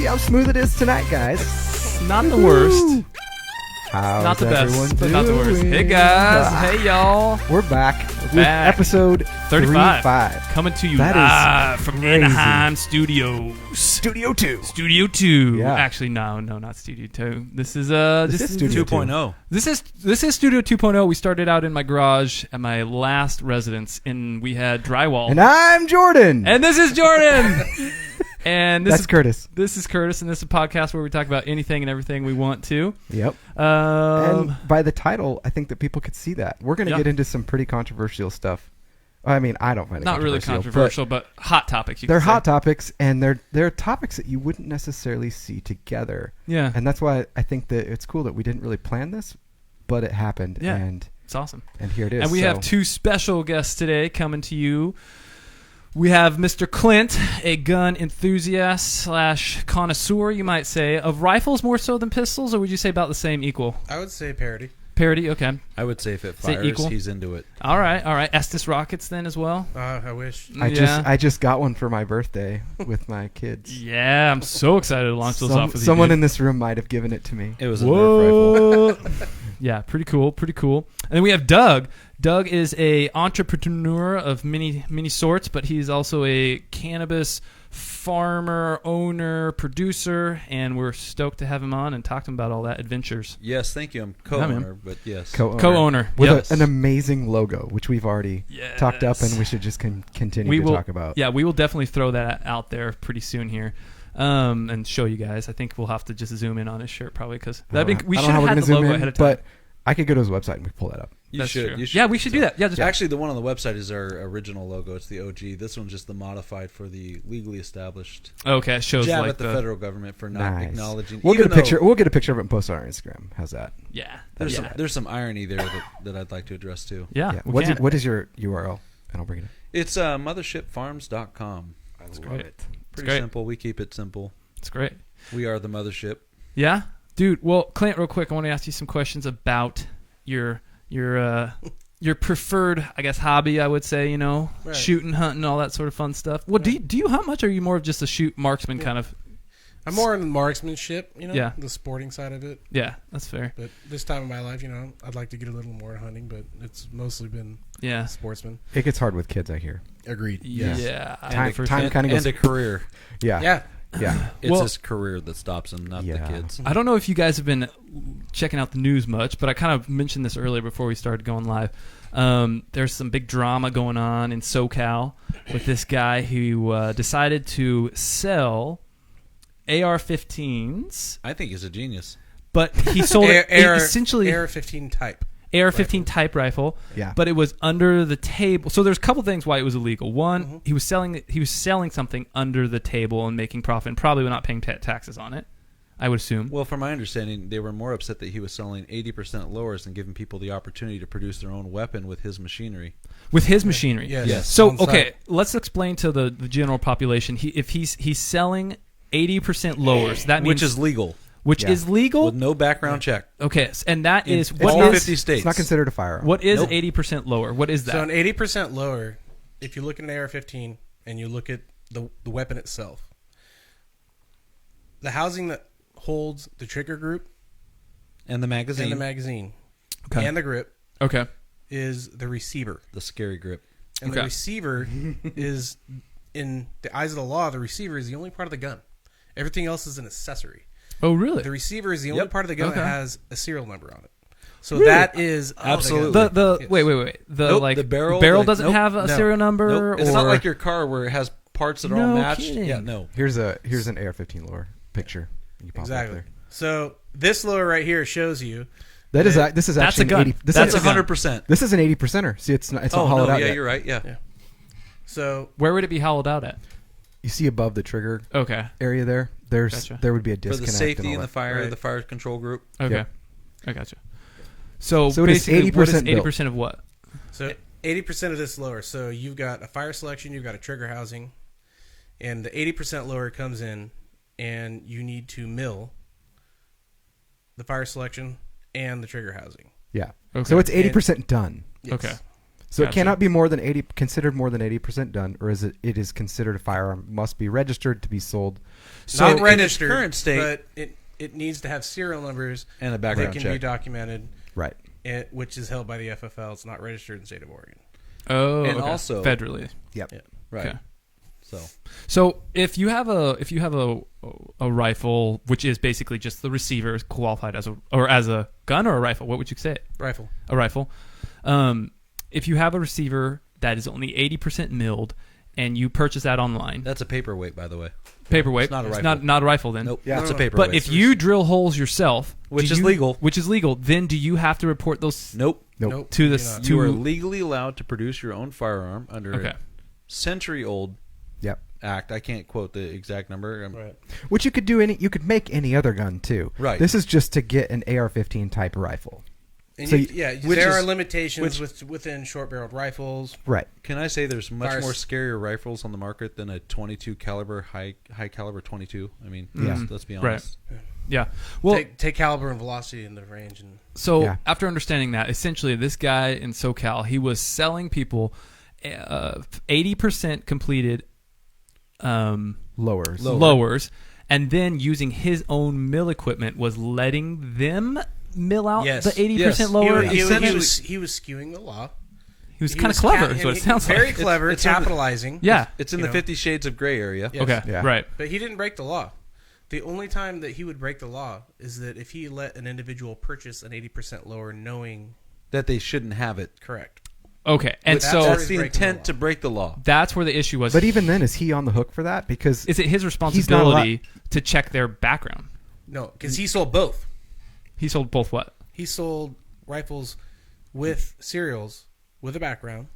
see how smooth it is tonight, guys. Not the worst. How's Not the best, but doing? not the worst. Hey guys, hey y'all. We're back with back. episode 35. Coming to you That live is from crazy. Anaheim Studios. Studio 2. Studio 2. Yeah. Actually, no, not Studio 2. This is This is Studio 2.0. This is Studio 2.0. We started out in my garage at my last residence, and we had drywall. And I'm Jordan. And this is Jordan. And That's Curtis. This is Curtis, and this is a podcast where we talk about anything and everything we want to. Yep. And by the title, I think that people could see that. We're going to get into some pretty controversial stuff. I mean, I don't find it not really controversial, but hot topics. They're hot topics, and they're topics that you wouldn't necessarily see together. Yeah. And that's why I think that it's cool that we didn't really plan this, but it happened. Yeah. And it's awesome. And here it is. And we have two special guests today coming to you. We have Mr. Clint, a gun enthusiast / connoisseur, you might say, of rifles more so than pistols, or would you say about the same, equal? I would say parody. Parody, okay. I would say if it Say fires, equal? he's into it. All right. Estes rockets then as well? I wish. I just got one for my birthday with my kids. Yeah, I'm so excited to launch those off with you. Someone dude. in this room might have given it to me. It was a Nerf rifle. Yeah, pretty cool. And then we have Doug. Doug is a entrepreneur of many sorts, but he's also a cannabis farmer, owner, producer, and we're stoked to have him on and talk to him about all that adventures. Yes, thank you. I'm co-owner, but yes. Co-owner. With Yes. an amazing logo, which we've already talked up, and we should just continue to talk about. Yeah, we will definitely throw that out there pretty soon here. And show you guys. I think we'll have to just zoom in on his shirt probably because we should have had the logo ahead of time. But I could go to his website and we pull that up. You should. Yeah, we should do that. Yeah, actually, the one on the website is our original logo. It's the OG. This one's just the modified for the legally established. Okay, it shows jab like at the federal government for not acknowledging. We'll get a picture. We'll get a picture of it and post it on our Instagram. How's that? Yeah, there's some irony there that I'd like to address too. Yeah. What is your URL? And I'll bring it up. It's mothershipfarms.com. That's great. Pretty simple. We keep it simple. It's great. We are the mothership. Yeah, dude. Well, Clint, real quick, I want to ask you some questions about your preferred, I guess, hobby. I would say, Right. shooting, hunting, all that sort of fun stuff. Well, do you hunt much, or are you more of just a shoot marksman kind of? I'm more in marksmanship, Yeah. the sporting side of it. Yeah, that's fair. But this time in my life, I'd like to get a little more hunting, but it's mostly been sportsman. It gets hard with kids, I hear. Agreed. Yeah. Time kind of goes. And a career. Yeah. It's his career that stops him, not the kids. I don't know if you guys have been checking out the news much, but I kind of mentioned this earlier before we started going live. There's some big drama going on in SoCal with this guy who decided to sell AR-15s. I think he's a genius. But he sold essentially AR-15 type. AR-15 type rifle. Yeah. But it was under the table. So there's a couple things why it was illegal. One, he was selling something under the table and making profit, and probably not paying taxes on it, I would assume. Well, from my understanding, they were more upset that he was selling 80% lowers and giving people the opportunity to produce their own weapon with his machinery. With his machinery. Yes. So okay, let's explain to the general population. If he's selling 80% lowers, that means which is legal. Which is legal with no background check. Okay, and that is what all 50 states. It's not considered a firearm. What is 80% lower? What is that? So an 80% lower, if you look at an AR-15 and you look at the weapon itself, the housing that holds the trigger group and the magazine and the grip is the receiver, the scary grip. And the receiver is, in the eyes of the law, the receiver is the only part of the gun. Everything else is an accessory. Oh, really? The receiver is the only part of the gun that has a serial number on it. So that is absolutely wait. The barrel doesn't have a serial number. Nope. It's not like your car where it has parts that are all matched. Kidding. Yeah, no. Here's an AR-15 lower picture. You pop exactly. There. So this lower right here shows you. This is actually a gun. 80. That's 100%. This is an 80%er. See, it's not hollowed out yet. Yeah, you're right. Yeah. So where would it be hollowed out at? You see above the trigger area there. There would be a disconnect for the safety and the fire, right. the fire control group. Okay, yep. I gotcha. So basically, it is 80% of what? So 80% of this lower. So you've got a fire selection, you've got a trigger housing, and the 80% lower comes in, and you need to mill the fire selection and the trigger housing. Yeah. Okay. So it's 80% done. Yes. Okay. So Gotcha. it cannot be considered more than 80% done, or is it is considered a firearm, must be registered to be sold. So not in registered, its current state, but it needs to have serial numbers and a that background can check. be documented, Right. which is held by the FFL. It's not registered in the state of Oregon. Oh, And okay. also- federally. Yep. Yeah. Right. Okay. So if you have a rifle, which is basically just the receiver is qualified as a gun or a rifle, what would you say? Rifle. A rifle. If you have a receiver that is only 80% milled, and you purchase that online, that's a paperweight, by the way. paperweight. It's not a It's rifle. not a rifle then. Nope. Yeah. It's a No. paperweight. But if you drill holes yourself, Which is legal. then do you have to report those Nope. Nope. to the you're not. to You are legally allowed to produce your own firearm under Okay. a century-old Yep. act. I can't quote the exact number. Right. Which you could you could make any other gun too. Right. This is just to get an AR-15 type rifle. And So there are limitations within short-barreled rifles. Right. Can I say there's much Fire- more scarier rifles on the market than a 22 caliber high caliber 22? I mean, Yeah. let's be Right. honest. Yeah. Well, Take caliber and velocity in the range, and so Yeah. after understanding that, essentially this guy in SoCal, he was selling people 80% completed Lowers. lowers, and then using his own mill equipment was letting them mill out Yes. the 80% Yes. lower. he essentially- was skewing the law. He was kind of clever, is and what it sounds very like. clever, It's on the- capitalizing. Yeah. It's in You the know. 50 Shades of Grey area. Yes. Okay. Yeah. Right. But he didn't break the law. The only time that he would break the law is that if he let an individual purchase an 80% lower knowing That they shouldn't have it. correct. Okay. And That's so where That's the breaking the intent law. to break the law. that's where the issue was. But even then, is he on the hook for that? Because is it his not responsibility to check their background? No, because he sold both. He sold both what? He sold rifles with serials with a background.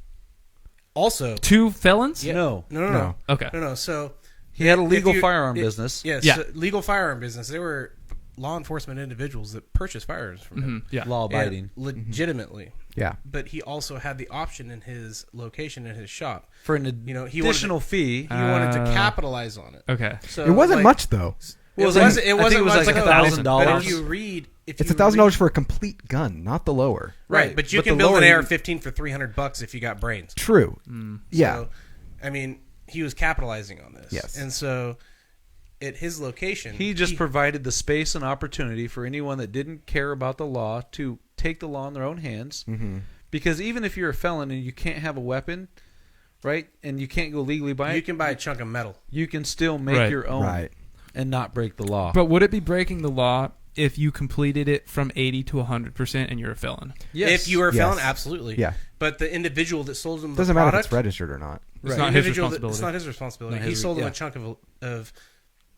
Also, Two felons? yeah, No. no. Okay. No. So He had a legal if you- firearm it- business. Yes, Yeah. so legal firearm business. They were law enforcement individuals that purchased firearms from him. Mhm. Yeah. Law abiding. And legitimately. yeah, But he also had the option in his location in his shop. For an You know, he additional fee. He wanted to capitalize on it. Okay. So it wasn't like, much though. It Was wasn't. it- It I think wasn't it was much, like no, $1,000. But if you read, It's $1,000 for a complete gun, not the lower. right? But you But can the build an lower- AR-15 for $300 if you got brains. True. Yeah. So, I mean, he was capitalizing on this. Yes. And so, at his location, He just provided the space and opportunity for anyone that didn't care about the law to take the law in their own hands. Mm-hmm. Because even if you're a felon and you can't have a weapon, right, and you can't go legally buy you it, can buy a chunk of metal. you can still make Right. your own Right. and not break the law. But would it be breaking the law if you completed it from 80 to 100% and you're a felon? yes. If you were a Yes. felon, absolutely. Yeah. But the individual that sold him the Doesn't matter if product, it's registered or not. It's Right. not the his individual responsibility. It's not his responsibility. Not He his- sold him yeah. a chunk of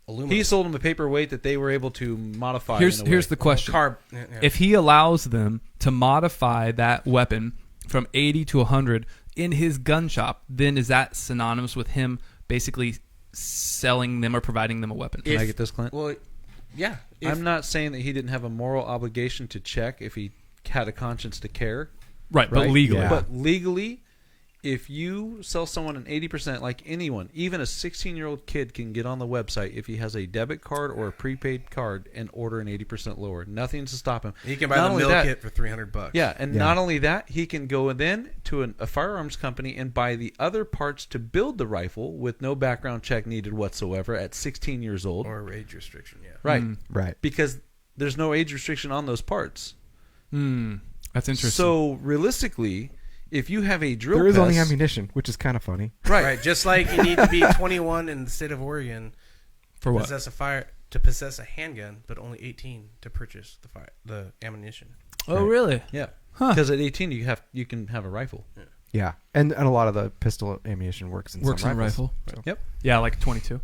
aluminum. He sold them a paperweight that they were able to modify. Here's in a way. the question. Yeah. If he allows them to modify that weapon from 80 to 100 in his gun shop, then is that synonymous with him basically selling them or providing them a weapon? Can I get this, Clint? Well, yeah. I'm not saying that he didn't have a moral obligation to check if he had a conscience to care. Right, but Right, legally. yeah. But legally, if you sell someone an 80%, like anyone, even a 16-year-old kid can get on the website if he has a debit card or a prepaid card and order an 80% lower. Nothing's to stop him. He can buy Not the only mill that- kit for $300. Yeah, and Yeah. not only that, he can go then to a firearms company and buy the other parts to build the rifle with no background check needed whatsoever at 16 years old. Or age restriction. Yeah. Right. Right. Because there's no age restriction on those parts. That's interesting. So realistically, if you have a drill There is only press- ammunition, which is kind of funny. Right. Just like you need to be 21 in the state of Oregon for what? to possess a handgun, but only 18 to purchase the ammunition. Oh, Right. really? Yeah, Huh. because at 18 you can have a rifle. Yeah, and a lot of the pistol ammunition works in Works some on a rifles. rifle. So. Yep. Yeah, like 22.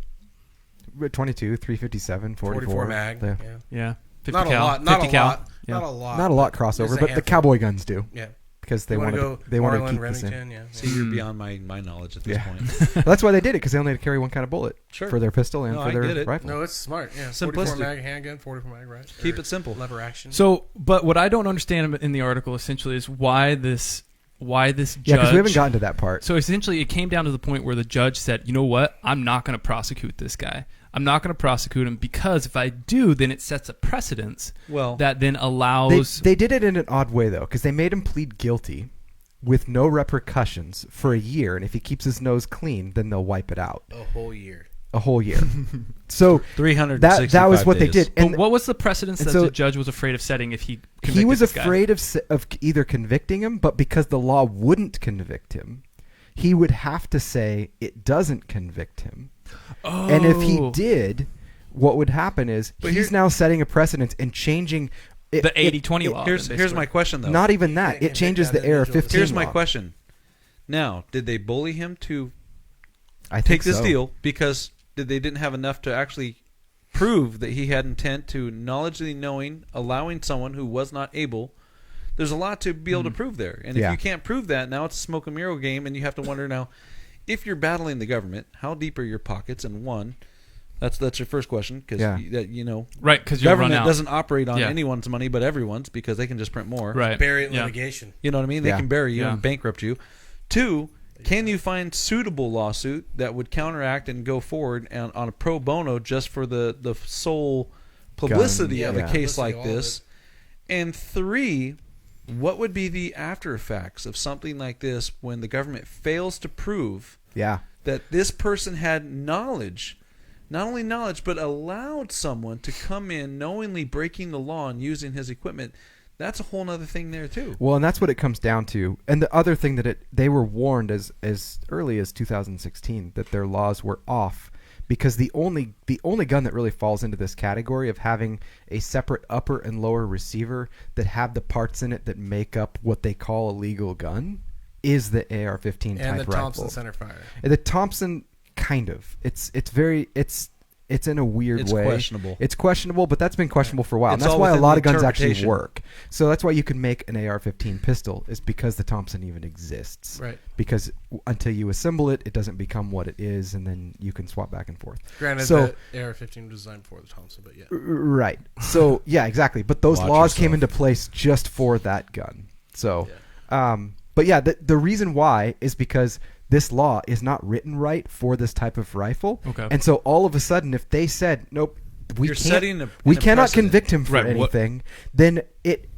22, 357, 44 mag. Yeah. Yeah. Yeah. 50 Not cal. a lot. Not 50 a cal. lot. Yeah. Not a lot. Not a lot but crossover, there's a but the handful. cowboy guns do Yeah. because they You want wanna to. They want to Marlin, keep this in. Remington, yeah. See, you're beyond my knowledge at this Yeah. point. That's why they did it, because they only had to carry one kind of bullet Sure. for their pistol and No, for I their get it. rifle. No, it's smart. Yeah. Simplistic. 44 mag handgun, 44 mag right. Keep Or it simple. Lever action. So, but what I don't understand in the article essentially is why this judge. Yeah, because we haven't gotten to that part. So essentially, it came down to the point where the judge said, "You know what? I'm not going to prosecute this guy. I'm not going to prosecute him because if I do, then it sets a precedence Well, that then allows." They did it in an odd way though, because they made him plead guilty, with no repercussions for a year, and if he keeps his nose clean, then they'll wipe it out. A whole year. So 365 that was what days. they did. And what was the precedence that so the judge was afraid of setting if he convicted he was this guy? afraid of either convicting him, but because the law wouldn't convict him, he would have to say it doesn't convict him. Oh. And if he did, what would happen is he's now setting a precedence and changing the 80-20 law. Here's my question, though. Not even that. It changes the AR-15 Here's law. my question. Now, did they bully him to I think take this so. deal because they didn't have enough to actually prove that he had intent to knowledgeably knowing, allowing someone who was not able? There's a lot to be able to prove there. And if you can't prove that, now it's a smoke and mirror game, and you have to wonder now, if you're battling the government, how deep are your pockets? And one, that's your first question, because right, because government doesn't operate on anyone's money but everyone's, because they can just print more. Right. Bury it in litigation. You know what I mean? They can bury you and bankrupt you. Two, can you find suitable lawsuit that would counteract and go forward on a pro bono just for the sole publicity of a case like this? And three, what would be the after effects of something like this when the government fails to prove that this person had knowledge, not only knowledge, but allowed someone to come in knowingly breaking the law and using his equipment? That's a whole other thing there too. Well, and that's what it comes down to. And the other thing that they were warned as early as 2016 that their laws were off, because the only gun that really falls into this category of having a separate upper and lower receiver that have the parts in it that make up what they call a legal gun is the AR-15 type rifle. And the Thompson centerfire. The Thompson, kind of. It's in a weird way. It's questionable, but that's been questionable for a while. And that's why a lot of guns actually work. So that's why you can make an AR-15 pistol, is because the Thompson even exists. Right. Because until you assemble it, it doesn't become what it is, and then you can swap back and forth. Granted, the AR-15 was designed for the Thompson, but yeah. Right. So, yeah, exactly. But those laws came into place just for that gun. So, but yeah, the reason why is because this law is not written right for this type of rifle. Okay. And so all of a sudden, if they said, nope, we cannot convict him for anything, then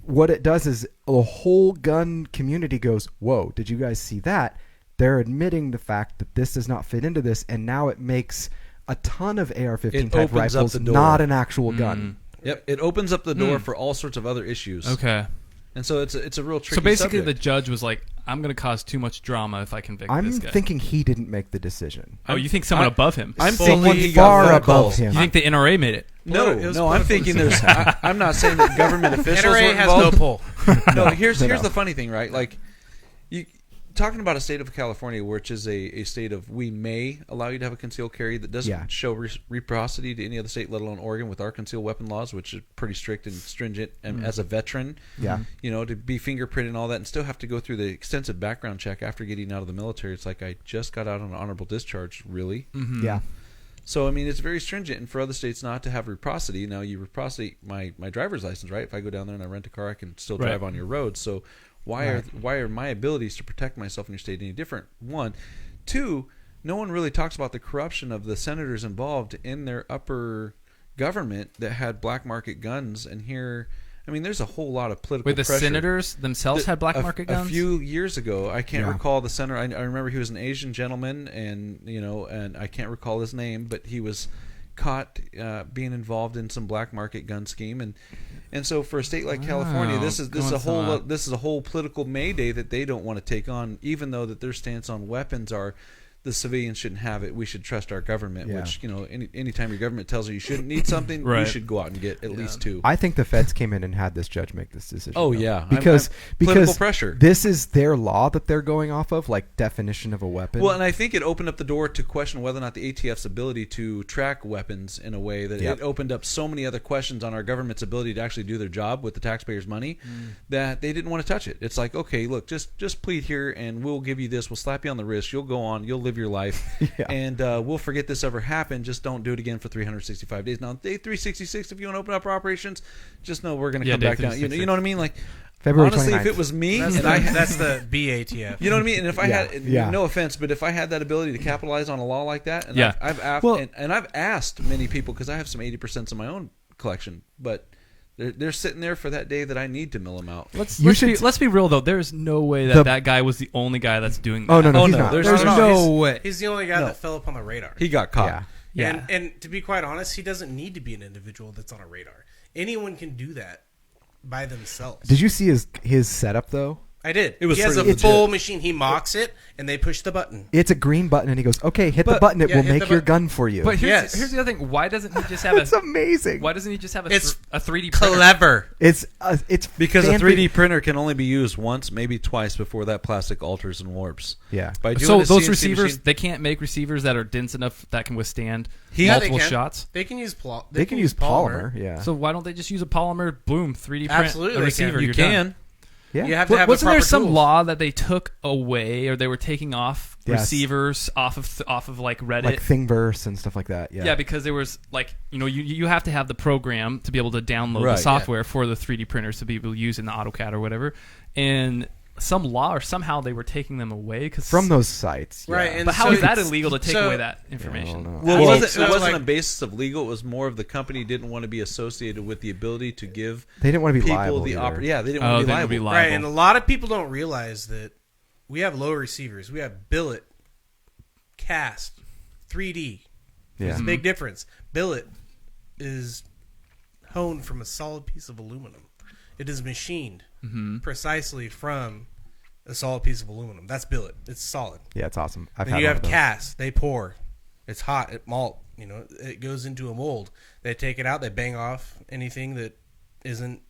what it does is the whole gun community goes, whoa, did you guys see that? They're admitting the fact that this does not fit into this, and now it makes a ton of AR-15 type rifles not an actual gun. Yep, it opens up the door for all sorts of other issues. Okay. And so it's a real tricky So basically subject. The judge was like, I'm going to cause too much drama if I convict this guy. I'm thinking he didn't make the decision. Oh, you think someone above him? I'm someone thinking far above him. You think the NRA made it? No, I'm thinking there's... I'm not saying that government officials were NRA involved. has no pull. No, here's the funny thing, right? Like, talking about a state of California, which is a state of we may allow you to have a concealed carry that doesn't show reciprocity to any other state, let alone Oregon, with our concealed weapon laws, which are pretty strict and stringent. And as a veteran, to be fingerprinted and all that, and still have to go through the extensive background check after getting out of the military. It's like I just got out on an honorable discharge, really. Mm-hmm. Yeah. So I mean, it's very stringent, and for other states not to have reciprocity. Now you reciprocity my driver's license, right? If I go down there and I rent a car, I can still drive on your road. So why are my abilities to protect myself in your state any different? One. Two, no one really talks about the corruption of the senators involved in their upper government that had black market guns. And here, I mean, there's a whole lot of political pressure. Wait, the senators themselves had black market guns? A few years ago, I can't recall the senator. I remember he was an Asian gentleman, and I can't recall his name, but he was caught being involved in some black market gun scheme, and so for a state like California, this is a whole political mayday that they don't want to take on, even though that their stance on weapons are the civilians shouldn't have it. We should trust our government. Which anytime your government tells you shouldn't need something, you should go out and get at least two. I think the feds came in and had this judge make this decision. Oh yeah, because political pressure. This is their law that they're going off of, like definition of a weapon. Well, and I think it opened up the door to question whether or not the ATF's ability to track weapons in a way that it opened up so many other questions on our government's ability to actually do their job with the taxpayers' money that they didn't want to touch it. It's like, okay, look, just plead here and we'll give you this. We'll slap you on the wrist. You'll go on. You'll live your life, and we'll forget this ever happened. Just don't do it again for 365 days. Now, day 366, if you want to open up operations, just know we're going to come back down. You know what I mean? Like, February honestly, 29th. if it was me, that's the BATF. You know what I mean? And if I had, no offense, but if I had that ability to capitalize on a law like that, and I've asked many people, because I have some 80% in my own collection, but They're sitting there for that day that I need to mill them out. Let's be real though. There's no way that guy was the only guy that's doing that. Oh no, he's not. There's no way. He's the only guy that fell up on the radar. He got caught. Yeah. And to be quite honest, he doesn't need to be an individual that's on a radar. Anyone can do that by themselves. Did you see his setup though? I did. It was he has a legit. full machine. He mocks it, and they push the button. It's a green button, and he goes, "Okay, hit the button. It will make your gun for you." But here's the other thing. Why doesn't he just have It's amazing. Why doesn't he just have a 3D printer? Clever. It's because a 3D printer can only be used once, maybe twice before that plastic alters and warps. Yeah. By doing So a those CNC receivers, machine, they can't make receivers that are dense enough that can withstand multiple shots. They can use They can use polymer. Yeah. So why don't they just use a polymer? Boom, 3D print Absolutely, a they receiver. can. you You're can. done. Yeah. You have to have Wasn't there proper some tools. law that they took away, or they were taking off Yes. receivers off of like Reddit? Like Thingiverse and stuff like that. Yeah. Yeah, because there was like you have to have the program to be able to download Right, the software for the 3D printers to be able to use in the AutoCAD or whatever, and some law or somehow they were taking them away from those sites. Right, Yeah. and But how so is that it's- illegal to take so- away that information? Well, Well, it wasn't like- a basis of legal. It was more of the company didn't want to be associated with the ability to give They didn't want to be people liable. the either. Yeah, they didn't Oh, want to they be would be liable. liable. Right, and a lot of people don't realize that we have low receivers. We have billet, cast, 3D. Yeah. There's a big difference. Billet is honed from a solid piece of aluminum. It is machined precisely from a solid piece of aluminum. That's billet. It's solid. Yeah, it's awesome. I've Then had you one have of those. cast. They pour. It's hot. It malt. It goes into a mold. They take it out. They bang off anything that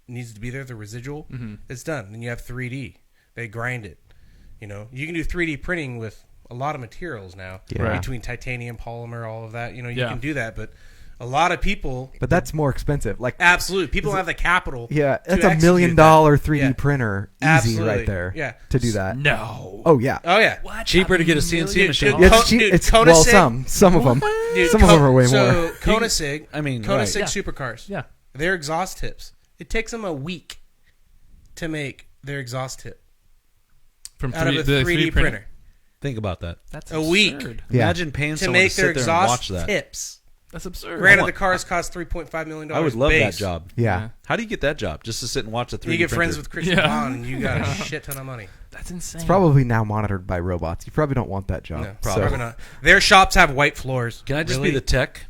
needs to be there. The residual. It's done. Then you have 3D. They grind it. You can do 3D printing with a lot of materials now. Yeah. Right. Between titanium, polymer, all of that. You Yeah. can do that, but a lot of people. But that's more expensive. Like Absolutely, people don't have the capital. yeah, to that's $1 million execute that. 3D Yeah. printer, easy Absolutely. right there. Yeah. To do that. No. Oh yeah. Oh yeah. What? Cheaper to get a CNC machine. Dude, Yeah, Co- it's cheap. dude, It's Koenigsegg- some of them. Dude, Some of them are way so more. Koenigsegg, I mean, Koenigsegg right. supercars. Yeah. Their exhaust tips. It takes them a week to make their exhaust tip From out of a the 3D printer. Think about that. That's A week. absurd. Yeah. Imagine paying To someone make to their sit there and watch exhaust that. tips. That's absurd. Granted, the cars cost $3.5 million. I would love base. that job. Yeah. How do you get that job? Just to sit and watch a 3D You get printer. friends with Christian Yeah. Bond, and you got a shit ton of money. That's insane. It's probably now monitored by robots. You probably don't want that job. No, So- probably not. Their shops have white floors. Can I just Really? be the tech?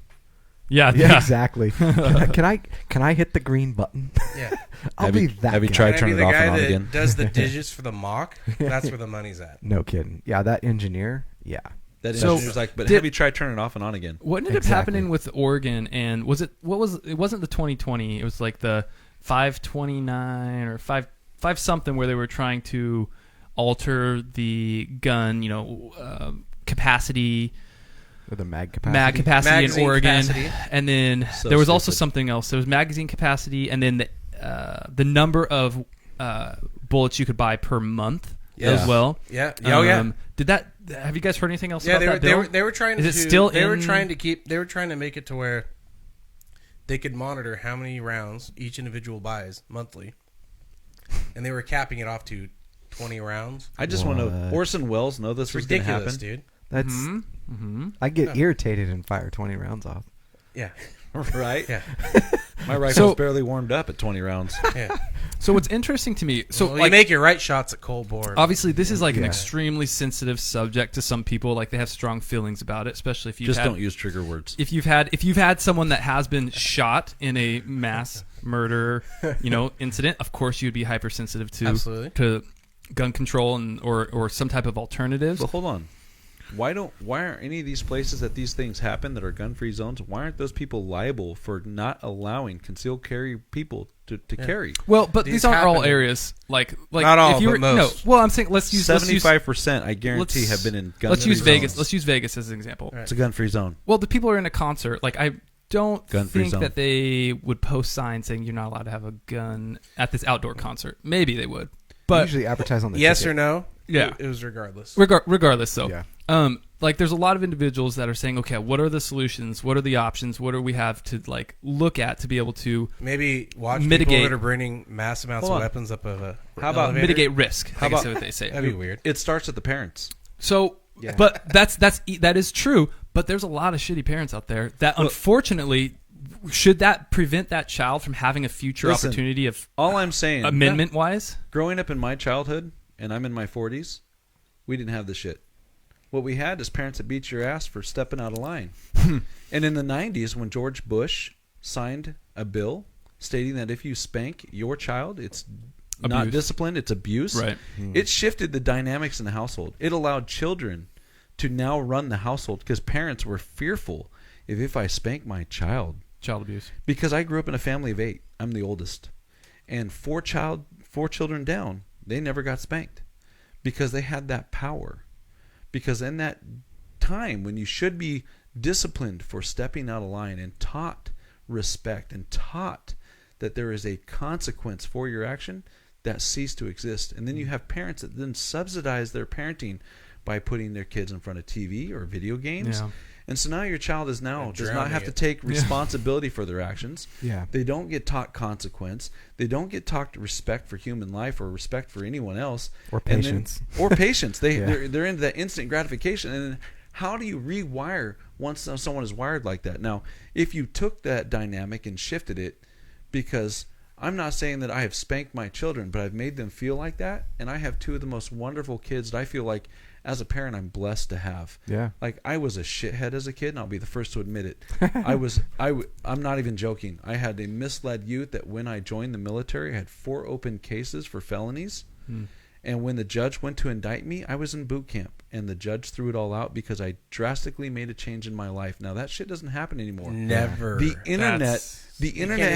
Yeah. Yeah, exactly. Can I hit the green button? Yeah. I'll Have be you- that have you guy. tried Can I turning be it the off guy and on that again? does the digits for the mock? That's where the money's at. No kidding. Yeah, that engineer. Yeah. That So, engineer's like, but did- have you tried turning it off and on again? What ended up Exactly. happening with Oregon? And it wasn't the 2020. It was like the 529 or 5 something where they were trying to alter the gun, capacity, With a mag capacity. capacity in Magazine Oregon, capacity. and then So there was also stupid. something else. There was magazine capacity, and then the number of bullets you could buy per month as Yeah. well. Yeah. Oh yeah. Did that? Have you guys heard anything else Yeah, about they that were bill? they were trying Is to it still they were in- trying to make it to where they could monitor how many rounds each individual buys monthly, and they were capping it off to 20 rounds. I just want to. What? Orson Welles know this It's was going to ridiculous, happen. dude. That's. Mm-hmm. I get irritated and fire 20 rounds off. Yeah, Right? yeah, My rifle's So- barely warmed up at 20 rounds. yeah. So what's interesting to me, so Well, like you make your right shots at cold bore. obviously this is like an Yeah. extremely sensitive subject to some people. Like they have strong feelings about it, especially if you Just don't use trigger words. if you've had someone that has been shot in a mass murder, incident. Of course, you'd be hypersensitive Absolutely. to gun control and or some type of alternatives. But hold on. Why aren't any of these places that these things happen that are gun-free zones, why aren't those people liable for not allowing concealed carry people to carry? Well, but These these aren't all happen. areas like Not all, if you but were, most. No, well, I'm saying let's use 75%, I guarantee, let's- have been in gun-free Let's use Vegas. zones. Let's use Vegas as an example. Right. It's a gun-free zone. Well, the people are in a concert. Like I don't Gun-free think zone. that they would post signs saying you're not allowed to have a gun at this outdoor concert. Maybe they would, They but usually advertise on the yes ticket. or no? Yeah. It was regardless. regardless, though. Yeah. Like there's a lot of individuals that are saying, okay, what are the solutions? What are the options? What do we have to like look at to be able to Maybe watch Mitigate. people that are bringing mass amounts Hold of on. weapons up of a How about elevator. mitigate risk? How I guess about- is what they say. That'd be weird. It starts at the parents. So, Yeah. but that is true. But there's a lot of shitty parents out there that unfortunately should that prevent that child from having a future opportunity of all I'm saying amendment-wise? Growing up in my childhood, and I'm in my 40s, we didn't have this shit. What we had is parents that beat your ass for stepping out of line. And in the 90s, when George Bush signed a bill stating that if you spank your child, it's not discipline, it's abuse. Right. It shifted the dynamics in the household. It allowed children to now run the household because parents were fearful if I spank my child. Child abuse. Because I grew up in a family of 8. I'm the oldest. And 4 children down, they never got spanked because they had that power. Because in that time when you should be disciplined for stepping out of line and taught respect and taught that there is a consequence for your action, that ceased to exist. And then you have parents that then subsidize their parenting by putting their kids in front of TV or video games. Yeah. And so now your child does not have to take responsibility for their actions. Yeah. They don't get taught consequence. They don't get taught respect for human life or respect for anyone else. Or patience. Or patience. They're into that instant gratification. And how do you rewire once someone is wired like that? Now, if you took that dynamic and shifted it, because I'm not saying that I have spanked my children, but I've made them feel like that. And I have 2 of the most wonderful kids that I feel like as a parent I'm blessed to have. Yeah. Like I was a shithead as a kid, and I'll be the first to admit it. I'm not even joking. I had a misled youth that when I joined the military, I had 4 open cases for felonies. And when the judge went to indict me, I was in boot camp, and the judge threw it all out because I drastically made a change in my life. Now that shit doesn't happen anymore. Never. The internet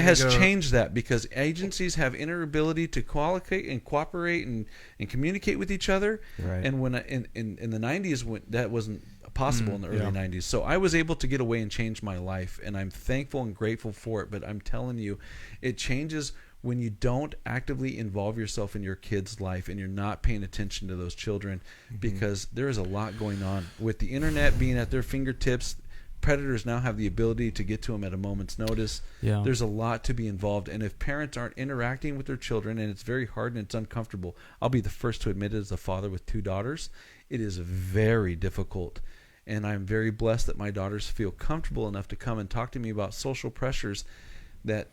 has go... changed that because agencies have inability to cooperate and communicate with each other. Right. And when in the 90s, when that wasn't possible in the early 90s, so I was able to get away and change my life, and I'm thankful and grateful for it. But I'm telling you, it changes when you don't actively involve yourself in your kid's life and you're not paying attention to those children, because there is a lot going on with the internet being at their fingertips. Predators now have the ability to get to them at a moment's notice. Yeah. There's a lot to be involved, and if parents aren't interacting with their children, and it's very hard and it's uncomfortable, I'll be the first to admit it as a father with 2 daughters, it is very difficult. And I'm very blessed that my daughters feel comfortable enough to come and talk to me about social pressures that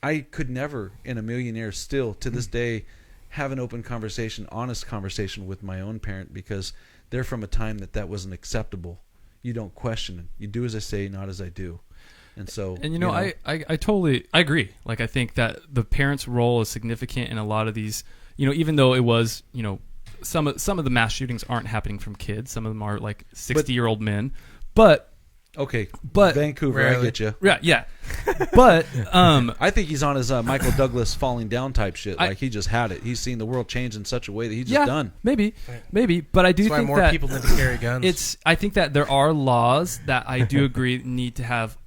I could never in a million years still to this day have an open conversation, honest conversation with my own parent, because they're from a time that wasn't acceptable. You don't question it. You do as I say, not as I do. And so, and I totally agree. Like, I think that the parent's role is significant in a lot of these, even though it was, some of the mass shootings aren't happening from kids. Some of them are like 60-year-old men, but Vancouver, rarely. I get you. Yeah. But I think he's on his Michael Douglas falling down type shit. Like he just had it. He's seen the world change in such a way that he's just done. Maybe. But I do That's think why more that people need to carry guns. I think that there are laws that I do agree need to have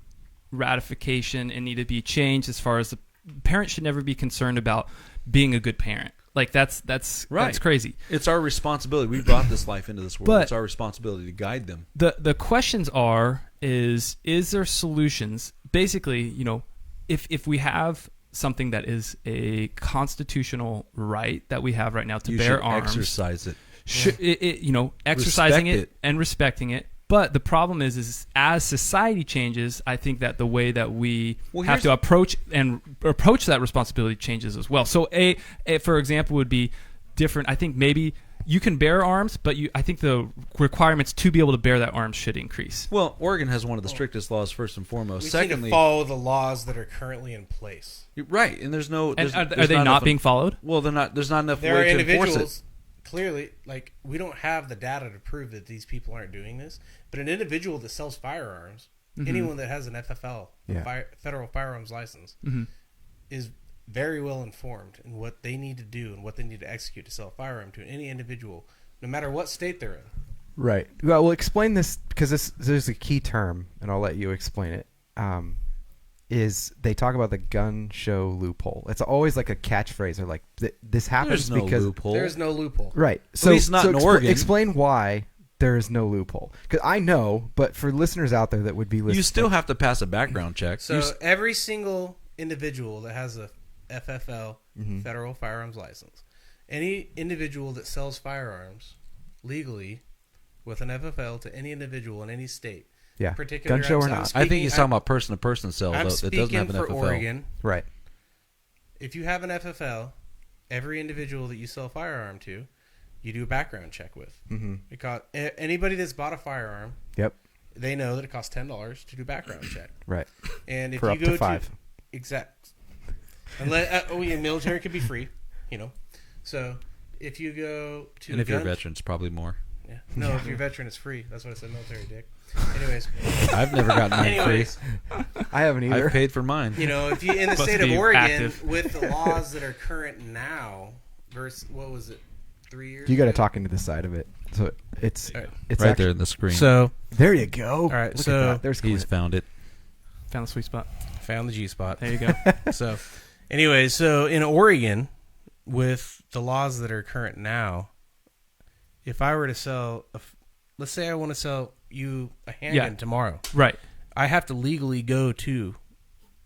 ratification and need to be changed. As far as the parent should never be concerned about being a good parent. Like that's right. That's crazy. It's our responsibility. We brought this life into this world. But it's our responsibility to guide them. The questions is there solutions? Basically, if we have something that is a constitutional right that we have right now to bear arms, exercise it. Exercising it and respecting it. But the problem is as society changes, I think that the way that we have to approach that responsibility changes as well. So a for example would be different. I think maybe you can bear arms, but I think the requirements to be able to bear that arms should increase. Well, Oregon has one of the strictest laws, first and foremost. We Secondly, need to follow the laws that are currently in place. Right, and there's no. Are they not being followed? Well, they're not. There's not enough There way are to enforce individuals. it. Clearly, we don't have the data to prove that these people aren't doing this. But an individual that sells firearms, anyone that has an FFL, federal firearms license, is very well informed in what they need to do and what they need to execute to sell a firearm to any individual, no matter what state they're in. Right. Well, we'll explain this because there's a key term, and I'll let you explain it. Is they talk about the gun show loophole. It's always like a catchphrase. They're like, this happens because loophole. There's no loophole. Right. So, at least not in Oregon. Explain why there is no loophole. Because I know, but for listeners out there that would be listening, you still have to pass a background check. So every single individual that has a FFL, federal firearms license, any individual that sells firearms legally with an FFL to any individual in any state Yeah. particular. Gun show or I'm not. I think he's talking about person-to-person sale I'm that doesn't have an for FFL. Oregon. Right. If you have an FFL, every individual that you sell a firearm to, you do a background check with. Mm-hmm. Because anybody that's bought a firearm, Yep. they know that it costs $10 to do a background check. Right. And if For you up go to 5. exact, unless military could be free, So if you go to And if you're a veteran, it's probably more. yeah, no, if you're a veteran, it's free. That's what I said, military dick. Anyways, I've never gotten mine free. I haven't either. I've paid for mine. if you in the Must state of be Oregon active. with the laws that are current now versus what was it, 3 years? You got to ago? talk into the side of it. So it's All right. it's Right actually, there in the screen. So There you go. All right, Look so at that. There's He's Clint. found it. Found the sweet spot. found the G spot. There you go. So, anyways, so in Oregon, with the laws that are current now, if I were to sell, let's say I want to sell you a handgun tomorrow, Right. I have to legally go to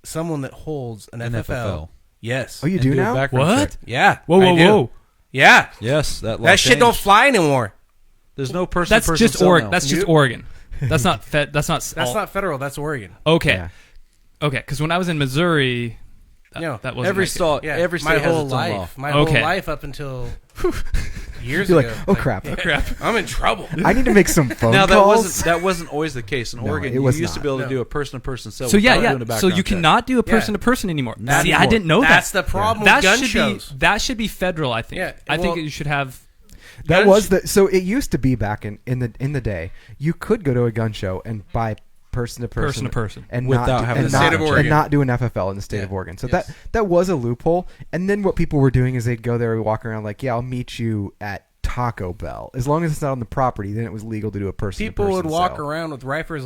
someone that holds an FFL. Yes. Oh, you And do a now? background What? check. Yeah. Whoa, I whoa, do. whoa. Yeah. Yes, that law That shit don't changed. fly anymore. There's no person. That's just Oregon. That's just You- Oregon. That's not Fed. That's not. That's not federal. That's Oregon. Okay. Yeah. Okay. Because when I was in Missouri, that wasn't Every like it. state, Yeah. every state my has whole its own law. life. My Okay. whole life up until years You're ago. like, oh crap. Oh, crap. I'm in trouble. I need to make some phone Now calls. that wasn't always the case in No, Oregon. it You was used to not. be able to No. do a person-to-person sale. So yeah, without yeah. doing a So background you check. cannot do a person to person anymore. Not See, I anymore. didn't know That's that. the problem That with gun should shows. be that should be federal. I think. Yeah, I think well- you should have. That guns was sh- the so it used to be back in the day. You could go to a gun show and buy person to person. and Without not do, having and the not, state of Oregon. and not do an FFL in the state Yeah. of Oregon. So Yes. that was a loophole. And then what people were doing is they'd go there and walk around like, yeah, I'll meet you at Taco Bell. As long as it's not on the property, then it was legal to do a person. People would walk around with rifles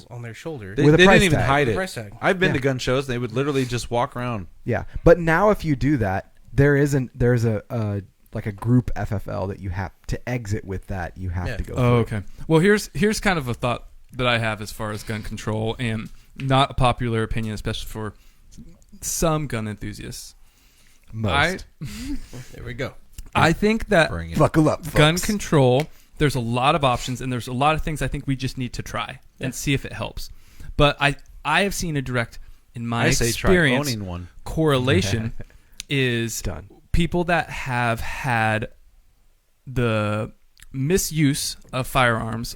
on their shoulder. They, with a they price didn't even tag. hide With a it. price tag. I've been Yeah. to gun shows. They would literally just walk around. Yeah, but now if you do that, there's a like a group FFL that you have to exit with. That you have Yeah. to go. Oh, through. okay. Well, here's kind of a thought that I have as far as gun control, and not a popular opinion, especially for some gun enthusiasts. Most. There we go. I think that Bring it. Buckle up, folks. gun control, there's a lot of options, and there's a lot of things I think we just need to try and see if it helps. But I have seen a direct, in my I say try experience, owning one. correlation is Done. people that have had the misuse of firearms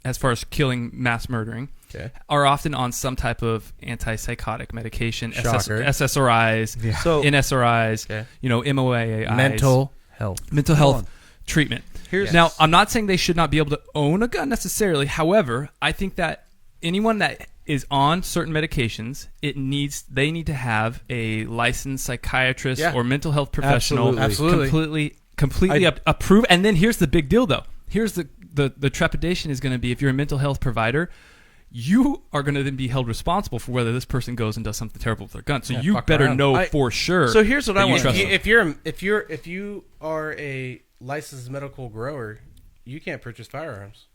as far as killing, mass murdering, Okay. are often on some type of antipsychotic medication, Shocker. SSRIs, Yeah. So NSRIs, Okay. MOAIs, Mental health. mental Hold health on. treatment. Here's Now, I'm not saying they should not be able to own a gun necessarily. However, I think that anyone that is on certain medications, they need to have a licensed psychiatrist Yeah. or mental health professional Absolutely. completely approve. And then here's the big deal, though. Here's the trepidation is going to be if you're a mental health provider, you are going to then be held responsible for whether this person goes and does something terrible with their gun. So you fuck better around. know for sure. So here's what that I you want trust to them. If you are a licensed medical grower, you can't purchase firearms.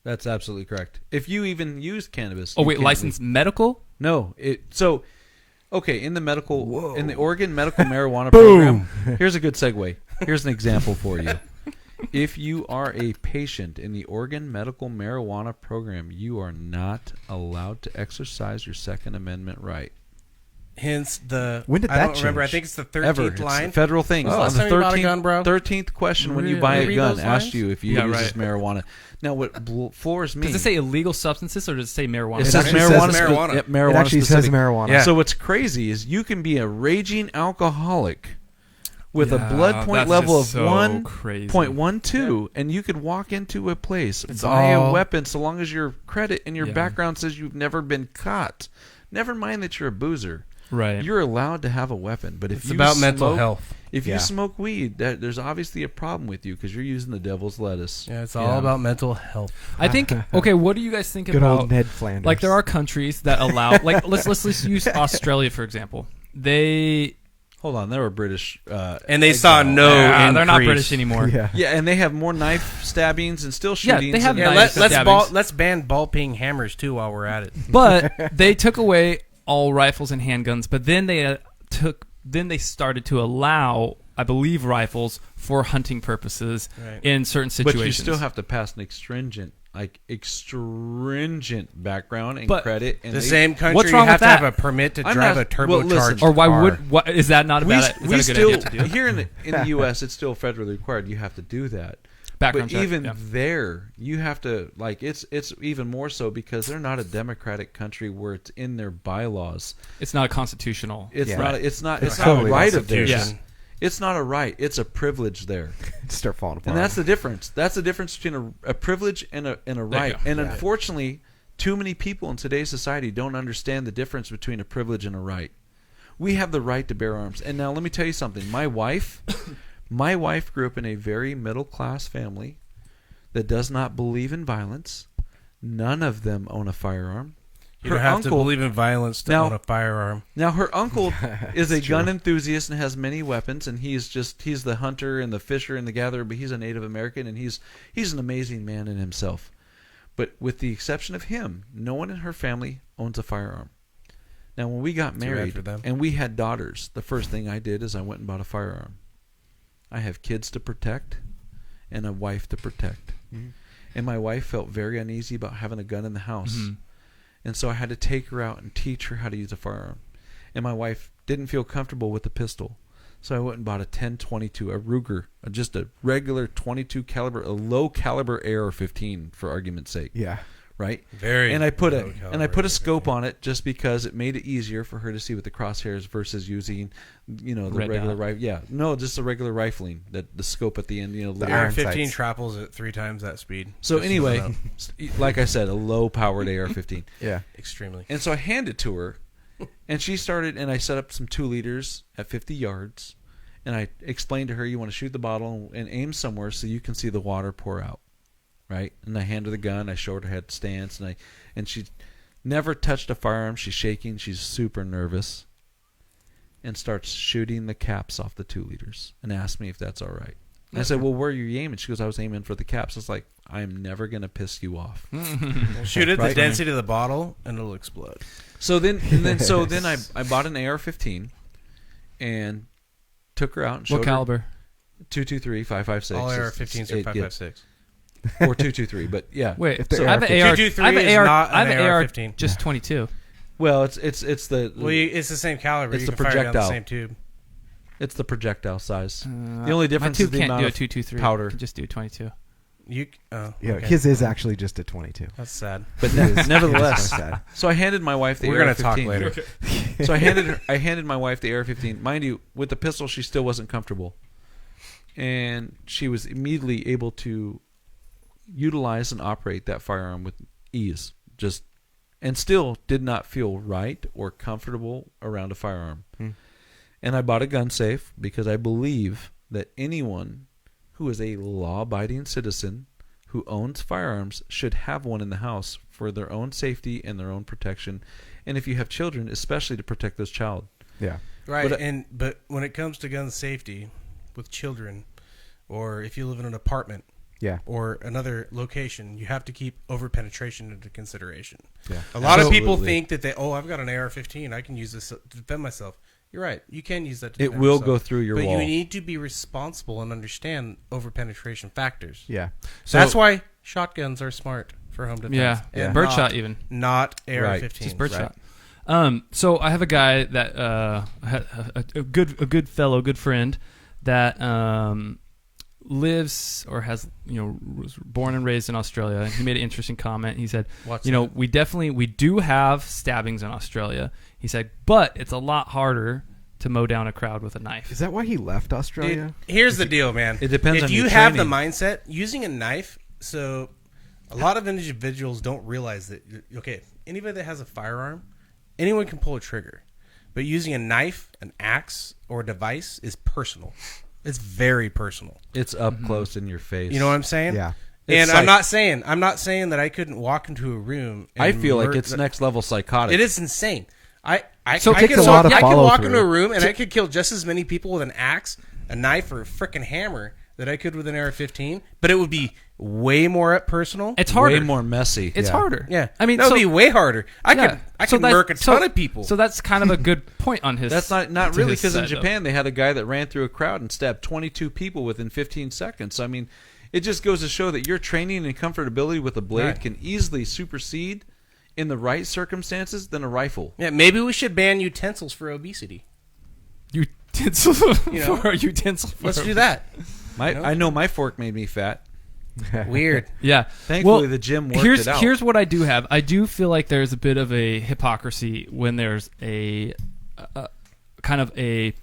That's absolutely correct. If you even use cannabis. Oh you wait, can't licensed medical? No, okay, in the Oregon medical marijuana Boom. program. Here's a good segue. Here's an example for you. If you are a patient in the Oregon medical marijuana program, you are not allowed to exercise your Second Amendment right. Hence the. When did I that don't remember. I change? think it's the Ever. 13th It's line. a federal thing. Oh. On Last the time you bought a gun, bro? 13th question when you buy a Read gun those asks lines? you if you Yeah, use right. marijuana. Now, what floors me... Does it say illegal substances or does it say marijuana? It It says actually marijuana. says marijuana. Yeah, marijuana It actually specific. says marijuana. Yeah. So what's crazy is you can be a raging alcoholic with a Yeah, blood point that's level of just so crazy. 1.12, and you could walk into a place, It's buy a all- weapon, so long as your credit and your Yeah. background says you've never been caught. Never mind that you're a boozer. Right. You're allowed to have a weapon, but if It's you about smoke, mental health. If Yeah. you smoke weed, there's obviously a problem with you because you're using the devil's lettuce. Yeah, it's all about mental health. I think. Okay, what do you guys think Good about? old Ned Flanders. Like there are countries that allow. Like let's use Australia for example. They Hold on, they were British, And they saw exile. no they're not increase. British anymore. Yeah. Yeah, and they have more knife stabbings and still Yeah, shootings. they have and- Yeah, knife stabbings. let's ban ball peen hammers too while we're at it. But they took away all rifles and handguns. But then they started to allow, I believe, rifles for hunting purposes Right. in certain situations. But you still have to pass an stringent like stringent background and But credit. And The same country, What's you wrong have with to have that? a permit to I'm drive not- a well, turbocharged listen. Or why car. would is that not a bad? Is that a good still idea to do? here in the U.S. It's still federally required. You have to do that. Background But check, even yeah. there, you have to like it's even more so because they're not a democratic country where it's in their bylaws. It's not a constitutional. It's Yeah. not. It's not. It's totally not a right of theirs. Constitution. It's not a right. It's a privilege there, Start falling apart. and that's the difference. That's the difference between a privilege and a right. go. And Yeah. unfortunately, too many people in today's society don't understand the difference between a privilege and a right. We have the right to bear arms. And now let me tell you something. My wife grew up in a very middle class family that does not believe in violence. None of them own a firearm. You don't have to believe in violence to Now- own a firearm. Now her uncle is a true. gun enthusiast and has many weapons, and he's the hunter and the fisher and the gatherer, but he's a Native American and he's an amazing man in himself. But with the exception of him, no one in her family owns a firearm. Now when we got Too bad married for them. and we had daughters, the first thing I did is I went and bought a firearm. I have kids to protect and a wife to protect. Mhm. And my wife felt very uneasy about having a gun in the house. And so I had to take her out and teach her how to use a firearm. And my wife didn't feel comfortable with the pistol. So I went and bought a 10-22, a Ruger, just a regular 22 caliber, a low caliber AR-15 for argument's sake, yeah. right? Very. And I put low a caliber scope AR-15. on it just because it made it easier for her to see with the crosshairs versus using, the Red regular dot. rifle. Yeah, no, just the regular rifling, the scope at the end, The little- iron AR-15 sights. travels at 3 times that speed. So Just anyway, so you know. like I said, a low powered AR-15. Yeah. Extremely. And so I handed it to her, and she started, and I set up some 2-liters at 50 yards, and I explained to her, you want to shoot the bottle and aim somewhere so you can see the water pour out, right? And I handed her the gun, I showed her head stance, and she never touched a firearm. She's shaking, she's super nervous, and starts shooting the caps off the 2-liters, and asked me if that's all right. And I said, well, where are you aiming? She goes, I was aiming for the caps. I was like, I'm never going to piss you off. Shoot it the Right. density of the bottle, and it'll explode. So then I bought an AR-15 and took her out and showed What her caliber? 223, 5.56. All AR-15s are 5.56. or 223. But yeah, Wait, If the so I have an AR-15 AR. 223 I have an is AR. not I have an an AR AR-15. just 22. well, it's the Well, it's the same caliber. It's you the can fire it down the projectile. same tube. it's the projectile size. The only difference my is tube the can't amount do a of 223. powder. It can just do 22. Yeah, okay. His is actually just a 22. That's sad. But It nevertheless, is kinda sad. so I handed my wife the We're AR-15. gonna talk later. So I handed my wife the AR-15. Mind you, with the pistol, she still wasn't comfortable, and she was immediately able to utilize and operate that firearm with ease. And still did not feel right or comfortable around a firearm. And I bought a gun safe because I believe that anyone who is a law-abiding citizen who owns firearms should have one in the house for their own safety and their own protection, and if you have children, especially to protect those child. Yeah. Right, But, but when it comes to gun safety with children, or if you live in an apartment Yeah. or another location, you have to keep over-penetration into consideration. Yeah. A lot of people Absolutely. think that I've got an AR-15, I can use this to defend myself. You're right, you can use that to It defend will yourself. go through your but wall. you need to be responsible and understand over-penetration factors. Yeah. So That's why shotguns are smart for home defense. yeah, and birdshot not- even. Not AR-15s. Just birdshot. So I have a guy that a good fellow, good friend that lives or has was born and raised in Australia. And he made an interesting comment. He said, What's we do have stabbings in Australia. He said, but it's a lot harder to mow down a crowd with a knife. Is that why he left Australia? Here's the deal, man. It depends if on you your have the training. mindset using a knife. So a lot of individuals don't realize that. Okay, anybody that has a firearm, anyone can pull a trigger, but using a knife, an axe, or a device is personal. It's very personal. It's up close in your face. You know what I'm saying? Yeah. And It's I'm like- not saying that I couldn't walk into a room. And I feel like mur- it's next level psychotic. It is insane. I So it takes could, a lot of I could follow walk through. into a room and I could kill just as many people with an axe, a knife, or a freaking hammer that I could with an AR-15, but it would be way more personal. It's harder. way more messy. It's Yeah. harder. Yeah, I mean, that would be way harder. I yeah. could that's- murk a ton of people. So that's kind of a good point on his. That's not to really his because in side, though. Japan they had a guy that ran through a crowd and stabbed 22 people within 15 seconds. I mean, It just goes to show that your training and comfortability with a blade can easily supersede, in the right circumstances, than a rifle. Yeah, maybe we should ban utensils for obesity. Utensils for utensils. Let's do that. I know my fork made me fat. Weird. Yeah. Thankfully, the gym worked it out. Here's what I do have. I do feel like there's a bit of a hypocrisy when there's a kind of a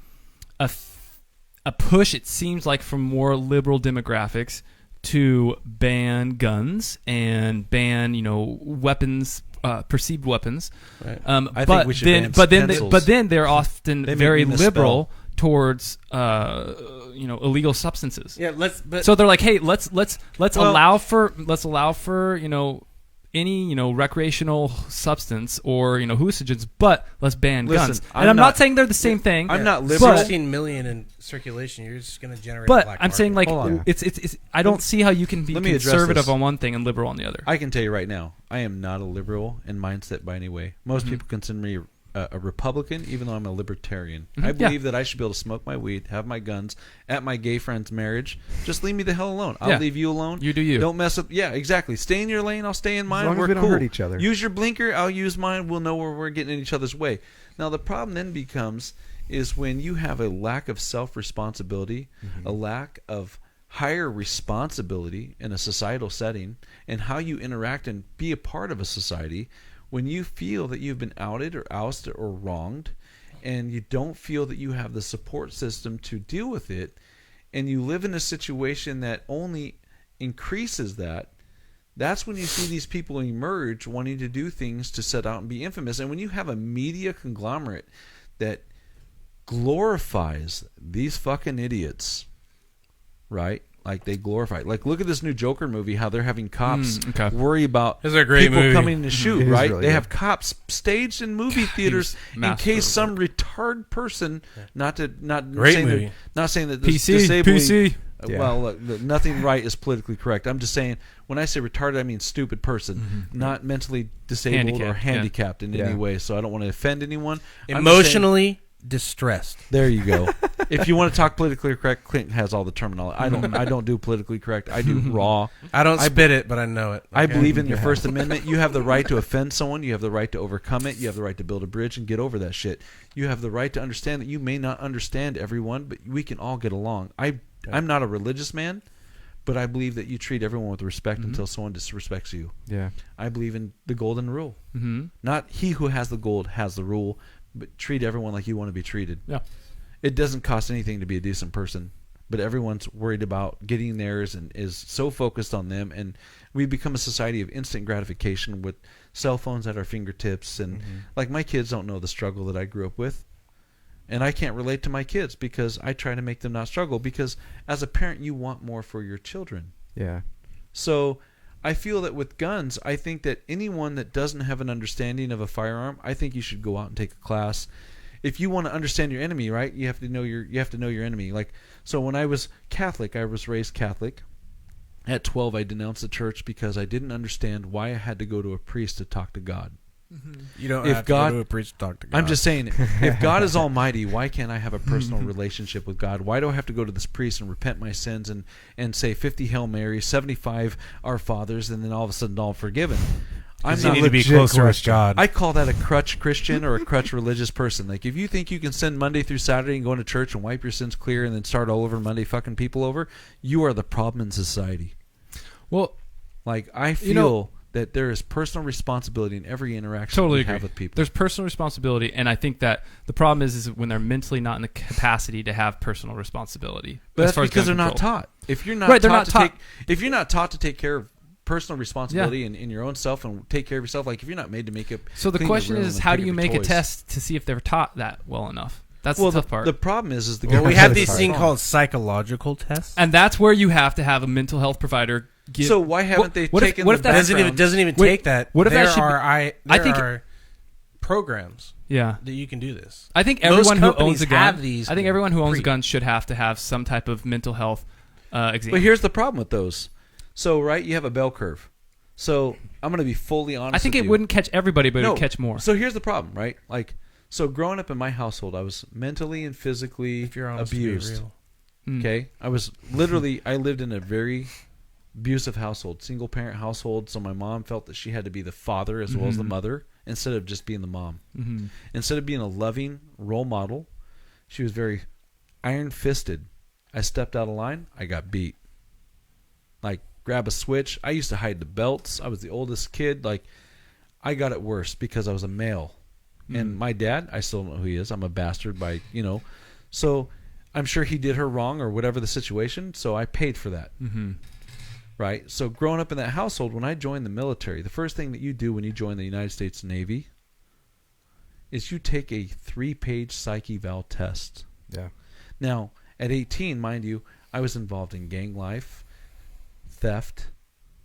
push, it seems like, from more liberal demographics to ban guns and ban, weapons, perceived weapons. Right. I think we should ban pencils. But then they're often very liberal misspell. Towards illegal substances. Yeah, so they're like, hey, let's allow for any recreational substance or hallucinogens, but let's ban guns. And I'm not saying they're the same thing. I'm not liberal. 16 million in circulation. You're just going to generate. But a black I'm market. saying, like, it's. I don't see how you can be conservative on one thing and liberal on the other. I can tell you right now, I am not a liberal in mindset by any way. Most people consider me a Republican, even though I'm a libertarian. I believe that I should be able to smoke my weed, have my guns at my gay friend's marriage. Just leave me the hell alone. I'll leave you alone. You do you. Don't mess up. Yeah, exactly. Stay in your lane. I'll stay in mine. As long we're as we don't cool. hurt each other. Use your blinker. I'll use mine. We'll know where we're getting in each other's way. Now, the problem then becomes is when you have a lack of self-responsibility, a lack of higher responsibility in a societal setting, and how you interact and be a part of a society. When you feel that you've been outed or ousted or wronged, and you don't feel that you have the support system to deal with it, and you live in a situation that only increases that, that's when you see these people emerge wanting to do things to set out and be infamous. And when you have a media conglomerate that glorifies these fucking idiots, right? Like, they glorify it. Like, look at this new Joker movie, how they're having cops worry about people coming to shoot, right? Really they have cops staged in movie theaters in case some retard person, not saying that this disabling... PC. Well, look, nothing right is politically correct. I'm just saying, when I say retarded, I mean stupid person, not mentally disabled or handicapped in any way. So I don't want to offend anyone. Emotionally distressed. There you go. If you want to talk politically correct, Clint has all the terminology. I don't do politically correct. I do raw. I don't spit it, but I know it. Okay? I believe in your First Amendment. You have the right to offend someone. You have the right to overcome it. You have the right to build a bridge and get over that shit. You have the right to understand that you may not understand everyone, but we can all get along. I'm not a religious man, but I believe that you treat everyone with respect until someone disrespects you. Yeah. I believe in the golden rule. Not he who has the gold has the rule, but treat everyone like you want to be treated. Yeah. It doesn't cost anything to be a decent person, but everyone's worried about getting theirs and is so focused on them. And we become a society of instant gratification with cell phones at our fingertips. And like, my kids don't know the struggle that I grew up with. And I can't relate to my kids because I try to make them not struggle, because as a parent, you want more for your children. Yeah. So I feel that with guns, I think that anyone that doesn't have an understanding of a firearm, I think you should go out and take a class. If you want to understand your enemy, right, you have to know your enemy. Like, so when I was Catholic, I was raised Catholic. At 12, I denounced the church because I didn't understand why I had to go to a priest to talk to God. You don't have to go to a priest to talk to God. I'm just saying, if God is almighty, why can't I have a personal relationship with God? Why do I have to go to this priest and repent my sins and say 50 Hail Marys, 75 Our Fathers, and then all of a sudden all forgiven? I'm you not need to be closer with God. I call that a crutch Christian or a crutch religious person. Like, if you think you can sin Monday through Saturday and go into church and wipe your sins clear and then start all over Monday fucking people over, you are the problem in society. Well, like, I feel that there is personal responsibility in every interaction we have with people. There's personal responsibility, and I think that the problem is when they're mentally not in the capacity to have personal responsibility. But that's because they're not taught. If you're not if you're not taught to take care of personal responsibility in your own self and take care of yourself, like, if you're not made to make up. So the question is, how do you make a test to see if they're taught that well enough? That's the tough part. The problem is the we have these things called psychological tests, and that's where you have to have a mental health provider. So why haven't they taken? What if that doesn't even take that? What if there are programs? Yeah, that you can do this. I think everyone who owns a gun. I think everyone who owns a gun should have to have some type of mental health exam. But here's the problem with those. So you have a bell curve. So I'm going to be fully honest. I think it wouldn't catch everybody, but it would catch more. So here's the problem, right? Like, so growing up in my household, I was mentally and physically abused. To be real. Okay, I was literally. I lived in a very abusive household, single parent household. So my mom felt that she had to be the father as well as the mother instead of just being the mom. Instead of being a loving role model, she was very iron-fisted. I stepped out of line, I got beat. Like, grab a switch. I used to hide the belts. I was the oldest kid. Like, I got it worse because I was a male. And my dad, I still don't know who he is. I'm a bastard by, So I'm sure he did her wrong or whatever the situation. So I paid for that. Right? So growing up in that household, when I joined the military, the first thing that you do when you join the United States Navy is you take a 3-page psych eval test. Yeah. Now, at 18, mind you, I was involved in gang life, theft,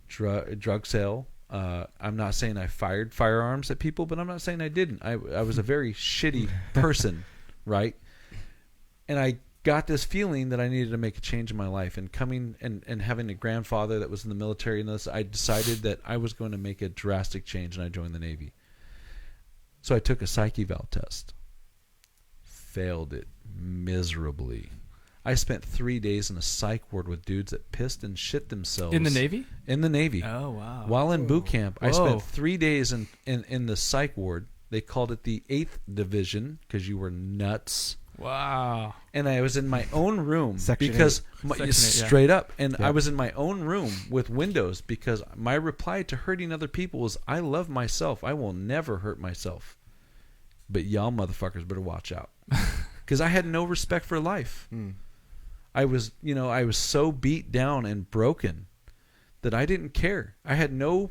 drug sale. I'm not saying I fired firearms at people, but I'm not saying I didn't. I was a very shitty person, right? And I got this feeling that I needed to make a change in my life. And coming and having a grandfather that was in the military and this, I decided that I was going to make a drastic change, and I joined the Navy. So I took a psych eval test. Failed it miserably. I spent 3 days in a psych ward with dudes that pissed and shit themselves. In the Navy? In the Navy. Oh, wow. While in boot camp, I Whoa. spent 3 days in the psych ward. They called it the 8th Division because you were nuts. Wow. And I was in my own room Section because 8. Section 8, yeah. straight up. And Yeah. I was in my own room with windows because my reply to hurting other people was, I love myself. I will never hurt myself. But y'all motherfuckers better watch out. Because I had no respect for life. I was so beat down and broken that I didn't care. I had no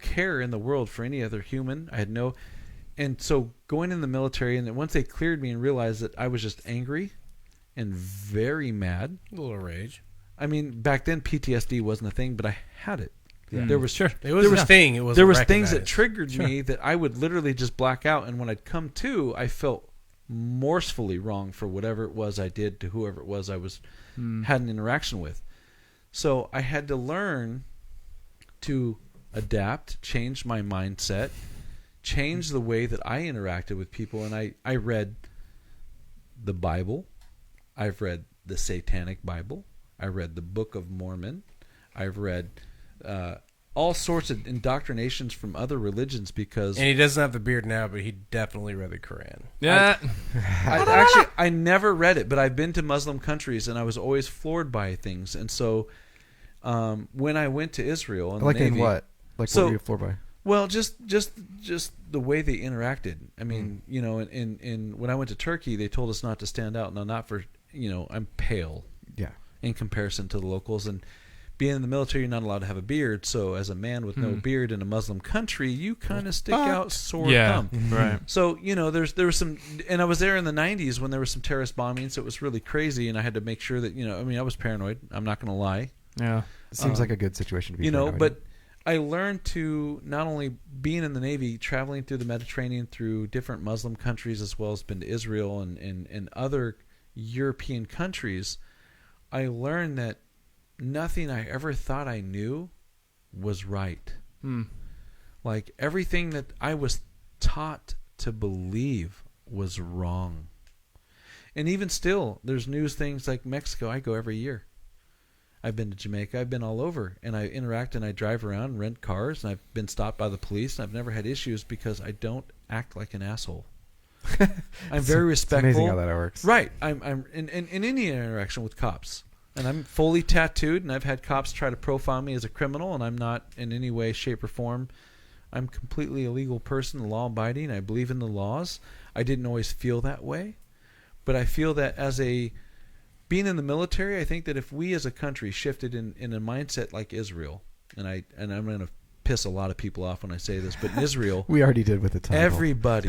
care in the world for any other human. I had no, and so going in the military, and then once they cleared me and realized that I was just angry and very mad. A little rage. I mean, back then PTSD wasn't a thing, but I had it. Yeah. There was It was a thing. It was there was things that triggered me that I would literally just black out, and when I'd come to, I felt morsefully wrong for whatever it was I did to whoever it was I was had an interaction with. So I had to learn to adapt, change my mindset, change the way that I interacted with people. And I read the Bible. I've read the Satanic Bible. I read the Book of Mormon. I've read all sorts of indoctrinations from other religions because... And he doesn't have the beard now, but he definitely read the Quran. Yeah. I never read it, but I've been to Muslim countries, and I was always floored by things. And so when I went to Israel... Like in what? Like So- what were you floored by? Well, just the way they interacted. I mean, in when I went to Turkey, they told us not to stand out. Now, not for, I'm pale Yeah. in comparison to the locals. And being in the military, you're not allowed to have a beard. So as a man with no beard in a Muslim country, you kind of stick out sore thumb. Right. So, there was some, and I was there in the 90s when there was some terrorist bombings. So it was really crazy, and I had to make sure that, I was paranoid. I'm not going to lie. Yeah. It seems like a good situation to be paranoid in. But I learned to not only being in the Navy, traveling through the Mediterranean, through different Muslim countries, as well as been to Israel and other European countries, I learned that nothing I ever thought I knew was right. Like everything that I was taught to believe was wrong. And even still, there's news things like Mexico. I go every year. I've been to Jamaica. I've been all over, and I interact and I drive around and rent cars, and I've been stopped by the police, and I've never had issues because I don't act like an asshole. I'm very respectful. It's amazing how that works. Right. I'm in any interaction with cops, and I'm fully tattooed, and I've had cops try to profile me as a criminal, and I'm not in any way, shape, or form. I'm completely a legal person, law-abiding. I believe in the laws. I didn't always feel that way, but I feel that being in the military, I think that if we as a country shifted in a mindset like Israel, and I'm going to piss a lot of people off when I say this, but in Israel, We already did with the title. everybody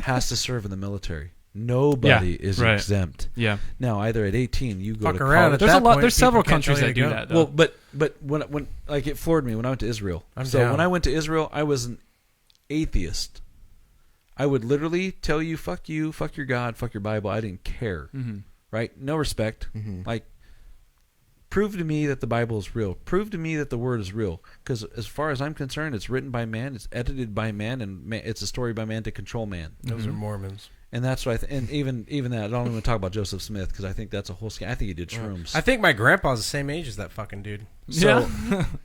has to serve in the military. Nobody is right. exempt. Yeah. Now, either at 18 you go Fuck to around college. at There's that a lot. point, There's several people can't countries tell that you do to that. go. Though. Well, but when like it floored me when I went to Israel. I'm so down. when I went to Israel, I was an atheist. I would literally tell you, fuck you, fuck your God, fuck your Bible. I didn't care. Right? No respect. Like, prove to me that the Bible is real. Prove to me that the Word is real. Because as far as I'm concerned, it's written by man, it's edited by man, and it's a story by man to control man. Those are Mormons. And that's what and even that, I don't even talk about Joseph Smith because I think that's a whole scam. I think he did shrooms. I think my grandpa's the same age as that fucking dude. So,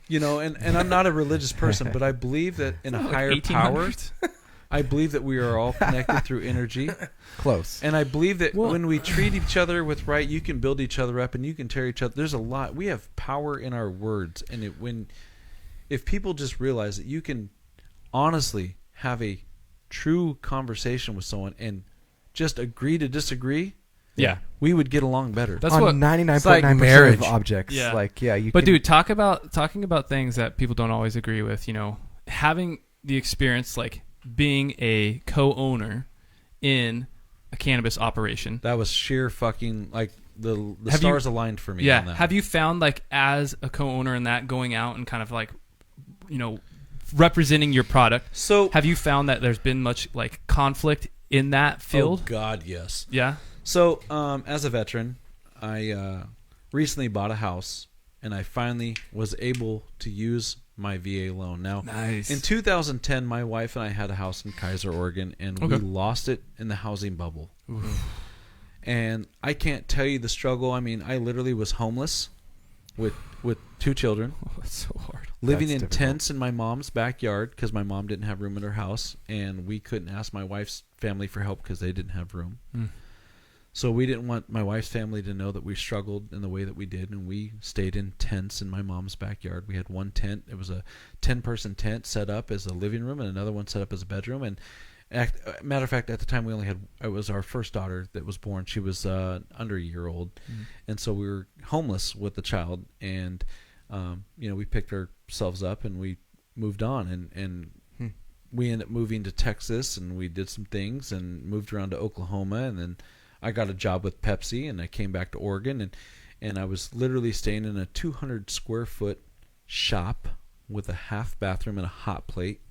and I'm not a religious person, but I believe that in a higher power, I believe that we are all connected through energy. Close. And I believe that when we treat each other with right, you can build each other up and you can tear each other. There's a lot. We have power in our words. And if people just realize that you can honestly have a true conversation with someone and just agree to disagree, we would get along better. That's on what 99.9% of objects. Yeah. Like, yeah, you. But can, dude, talking about things that people don't always agree with. You know, having the experience, like being a co-owner in a cannabis operation. That was sheer fucking like the stars aligned for me. Yeah. On that. Have you found like as a co-owner in that going out and kind of like, you know, representing your product? So have you found that there's been much like conflict in that field? Oh God, yes. Yeah. So as a veteran, I recently bought a house, and I finally was able to use my VA loan. Now, nice. In 2010, my wife and I had a house in Kaiser, Oregon, and we lost it in the housing bubble. Oof. And I can't tell you the struggle. I mean, I literally was homeless with 2 children. Oh, that's so hard. Living That's in difficult. tents in my mom's backyard because my mom didn't have room in her house, and we couldn't ask my wife's family for help because they didn't have room. So we didn't want my wife's family to know that we struggled in the way that we did, and we stayed in tents in my mom's backyard. We had one tent. It was a 10-person tent set up as a living room and another one set up as a bedroom. And matter of fact, at the time we only had, it was our first daughter that was born. She was under a year old. And so we were homeless with the child, and we picked ourselves up and we moved on, and we ended up moving to Texas, and we did some things and moved around to Oklahoma, and then I got a job with Pepsi, and I came back to Oregon, and I was literally staying in a 200 square foot shop with a half bathroom and a hot plate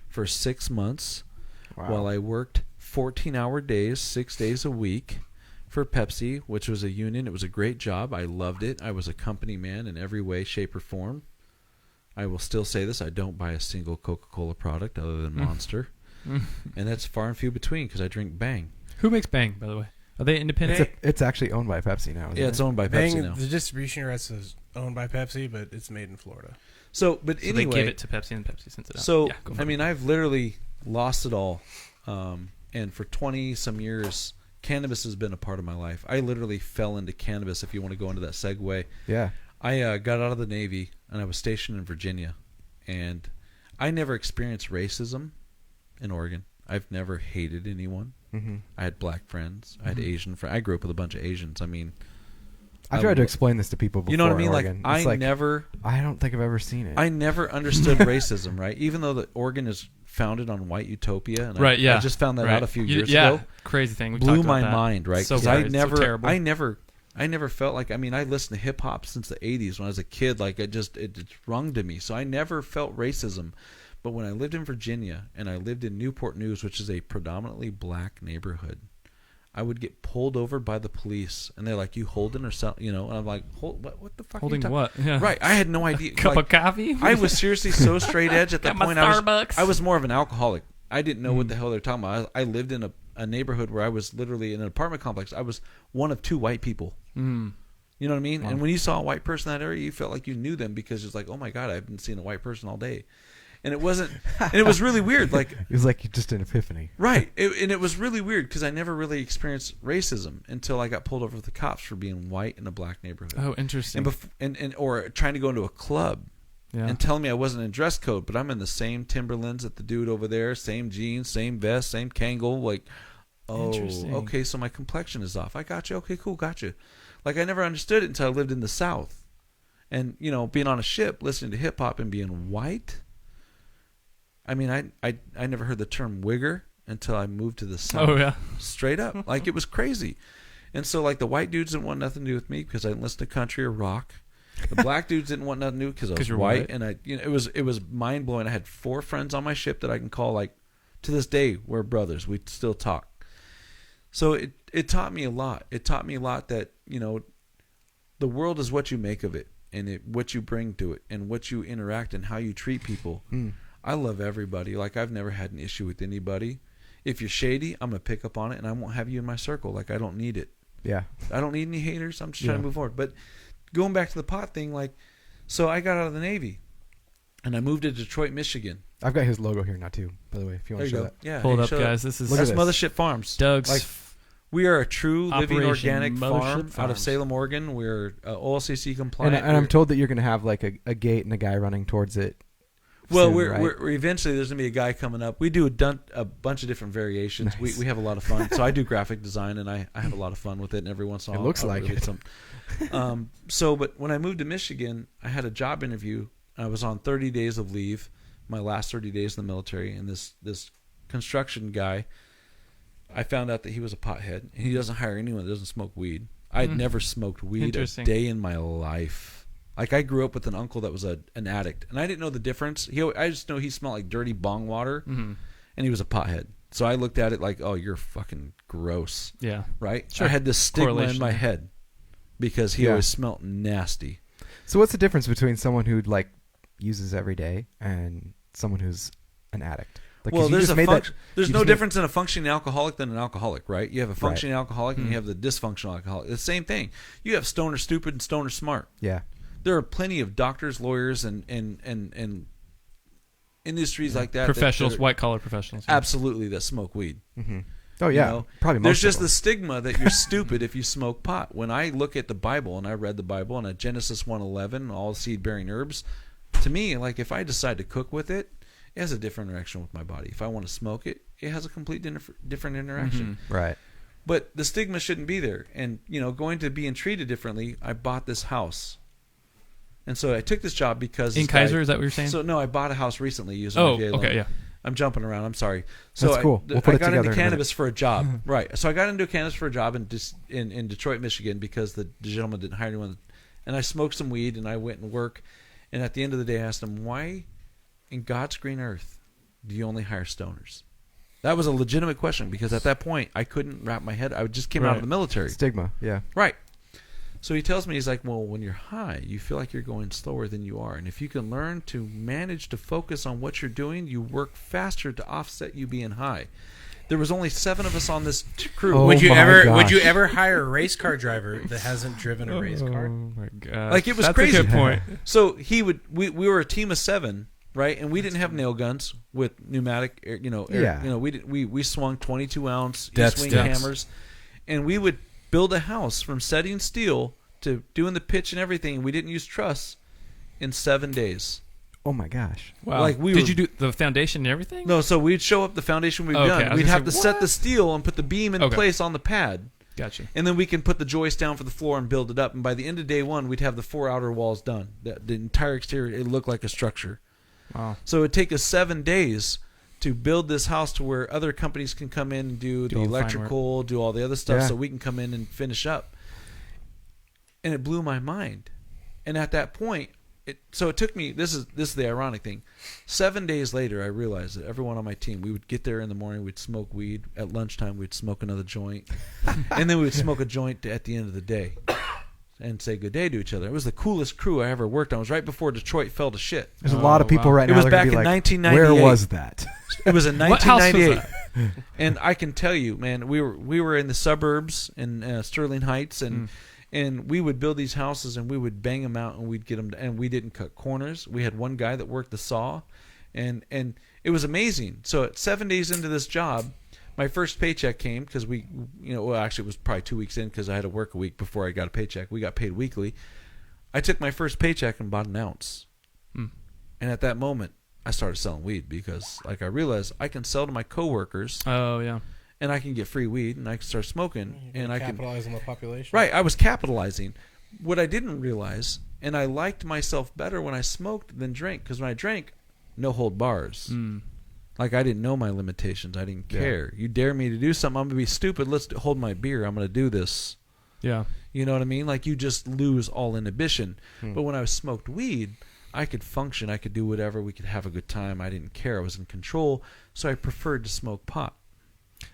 for 6 months while I worked 14-hour days, 6 days a week for Pepsi, which was a union. It was a great job. I loved it. I was a company man in every way, shape, or form. I will still say this. I don't buy a single Coca-Cola product other than Monster. And that's far and few between because I drink Bang. Who makes Bang, by the way? Are they independent? It's actually owned by Pepsi now. Yeah, it's owned by Pepsi Bang, now. the distribution rights is owned by Pepsi, but it's made in Florida. So They anyway, give it to Pepsi, and Pepsi sends it out. so Yeah, go for I it. mean, I've literally lost it all, and for 20 some years, cannabis has been a part of my life. I literally fell into cannabis. If you want to go into that segue, Yeah. I got out of the Navy and I was stationed in Virginia, and I never experienced racism in Oregon. I've never hated anyone. I had black friends. I had Asian friends. I grew up with a bunch of Asians. I mean, I tried to explain this to people before. you know what I mean? in Like Oregon. I It's like, never. I don't think I've ever seen it. I never understood racism, right? Even though Oregon is founded on white utopia, and Right, yeah. I just found that out a few years yeah, ago. crazy thing. We Blew talked my about that. mind, right? So Because weird, so terrible. I never felt like. I mean, I listened to hip hop since the '80s when I was a kid. Like it just rung to me. So I never felt racism. But when I lived in Virginia and I lived in Newport News, which is a predominantly black neighborhood, I would get pulled over by the police, and they're like, "You holding or something?" You know, and I'm like, "What the fuck?" Holding are you what? Yeah. Right. I had no idea. Cup Like, of coffee? I was seriously so straight edge at that Got my point. Starbucks. I was more of an alcoholic. I didn't know what the hell they're talking about. I lived in a neighborhood where I was literally in an apartment complex. I was one of 2 white people. You know what I mean? And when you saw a white person in that area, you felt like you knew them because it's like, oh my God, I've been seeing a white person all day. And it wasn't, and it was really weird. Like, it was like just an epiphany. right. And it was really weird because I never really experienced racism until I got pulled over with the cops for being white in a black neighborhood. Oh, interesting. And or trying to go into a club. Yeah. And telling me I wasn't in dress code, but I'm in the same Timberlands that the dude over there, same jeans, same vest, same Kangol. Like, oh, Interesting. okay, so my complexion is off. I got you. Okay, cool, got you. Like, I never understood it until I lived in the South. And, you know, being on a ship, listening to hip-hop and being white. I mean, I never heard the term wigger until I moved to the South. Oh, yeah. Straight up. Like, it was crazy. And so, like, the white dudes didn't want nothing to do with me because I didn't listen to country or rock. The black dudes didn't want nothing to do because I was you're white, white. and it was mind blowing. I had 4 friends on my ship that I can call, like, to this day we're brothers. We still talk. So it taught me a lot. It taught me a lot that, you know, the world is what you make of it, and what you bring to it, and what you interact and how you treat people. I love everybody. Like, I've never had an issue with anybody. If you're shady, I'm gonna pick up on it, and I won't have you in my circle. Like I don't need it. Yeah. I don't need any haters. I'm just trying to move forward. But going back to the pot thing, like, so I got out of the Navy, and I moved to Detroit, Michigan. I've got his logo here now too, by the way. If you want to show that. Yeah, Pull it hey, up, show guys. that. This is That's Mothership Farms. Doug's. Like, we are a true living Operation organic Mothership farm out of Farms. Salem, Oregon. We're OLCC compliant. And I'm told that you're going to have like a gate and a guy running towards it. Well, soon, we're eventually there's gonna be a guy coming up. We do a bunch of different variations. Nice. We have a lot of fun. So I do graphic design, and I have a lot of fun with it. And every once in a while, It looks I'll like release it. some. But when I moved to Michigan, I had a job interview. I was on 30 days of leave, my last 30 days in the military, and this construction guy, I found out that he was a pothead, and he doesn't hire anyone that doesn't smoke weed. I'd never smoked weed a day in my life. Like, I grew up with an uncle that was an addict, and I didn't know the difference. I just know he smelled like dirty bong water, and he was a pothead. So I looked at it like, oh, you're fucking gross. Yeah. Right? Sure. I had this stigma in Correlation. my head because he always smelled nasty. So what's the difference between someone who like uses every day and someone who's an addict? Like, Well, 'cause you there's just made that- there's you no just difference in a functioning alcoholic than an alcoholic, right? You have a functioning alcoholic and Mm-hmm. you have the dysfunctional alcoholic. It's the same thing. You have stoner stupid and stoner smart. Yeah. There are plenty of doctors, lawyers, and industries like that. Professionals, that white collar professionals. absolutely that smoke weed. Mm-hmm. Oh yeah, You know? probably. There's Most just of the them. stigma that you're stupid if you smoke pot. When I look at the Bible, and I read the Bible, and at Genesis 1:11, all seed-bearing herbs, to me, like, if I decide to cook with it, it has a different interaction with my body. If I want to smoke it, it has a complete different interaction. Right. But the stigma shouldn't be there. And, going to being treated differently, I bought this house. And so I took this job because... In Kaiser, is that what you're saying? So, no, I bought a house recently using Oh, my J loan. okay, yeah. I'm jumping around. I'm sorry. So That's cool. We'll put I it got together into in a minute. cannabis for a job. Right. So I got into cannabis for a job in Detroit, Michigan, because the gentleman didn't hire anyone. And I smoked some weed, and I went and worked. And at the end of the day, I asked him, why in God's green earth do you only hire stoners? That was a legitimate question, because at that point, I couldn't wrap my head. I just came out of the military. Stigma. Yeah. Right. So he tells me, he's like, well, when you're high, you feel like you're going slower than you are. And if you can learn to manage to focus on what you're doing, you work faster to offset you being high. There was only 7 of us on this crew. Oh Would you my gosh. ever hire a race car driver that hasn't driven a race car? Oh my god! Like, it was That's crazy. a good point. So we were a team of 7, right? And we didn't have nail guns with pneumatic, we swung 22 ounce Death E-swing sticks. hammers, and we would build a house from setting steel to doing the pitch and everything. We didn't use truss in 7 days. Oh my gosh. Wow. Like, we Did were- you do the foundation and everything? No, so we'd show up the foundation we've Okay, I done. was We'd gonna have to say, set the steel and put the beam in Okay. place on the pad. Gotcha. And then we can put the joist down for the floor and build it up. And by the end of day 1, we'd have the 4 outer walls done. The entire exterior, it looked like a structure. Wow. So it would take us 7 days to build this house to where other companies can come in and do the all the fine electrical, do all the other stuff, Yeah. so we can come in and finish up. And it blew my mind. And at that point, it took me, this is the ironic thing, 7 days later, I realized that everyone on my team, we would get there in the morning, we'd smoke weed. At lunchtime, we'd smoke another joint. And then we would smoke a joint at the end of the day and say good day to each other. It was the coolest crew I ever worked on. It was right before Detroit fell to shit. There's a lot of people wow. right It now. was that are gonna back be in like, 1998. Where was that? It was in What house was 1998. And I can tell you, man, we were in the suburbs in Sterling Heights, and we would build these houses, and we would bang them out, and we'd get them. And we didn't cut corners. We had one guy that worked the saw, and it was amazing. So at 7 days into this job, my first paycheck came because actually it was probably 2 weeks in because I had to work a week before I got a paycheck. We got paid weekly. I took my first paycheck and bought an ounce, and at that moment, I started selling weed because, like, I realized I can sell to my coworkers. Oh yeah. And I can get free weed, and I can start smoking, and I can capitalize on the population. Right, I was capitalizing. What I didn't realize, and I liked myself better when I smoked than drank, because when I drank, no hold bars. Like, I didn't know my limitations. I didn't care. You dare me to do something, I'm gonna be stupid. Let's hold my beer. I'm gonna do this. Yeah. You know what I mean? Like, you just lose all inhibition. But when I smoked weed, I could function. I could do whatever. We could have a good time. I didn't care. I was in control. So I preferred to smoke pot.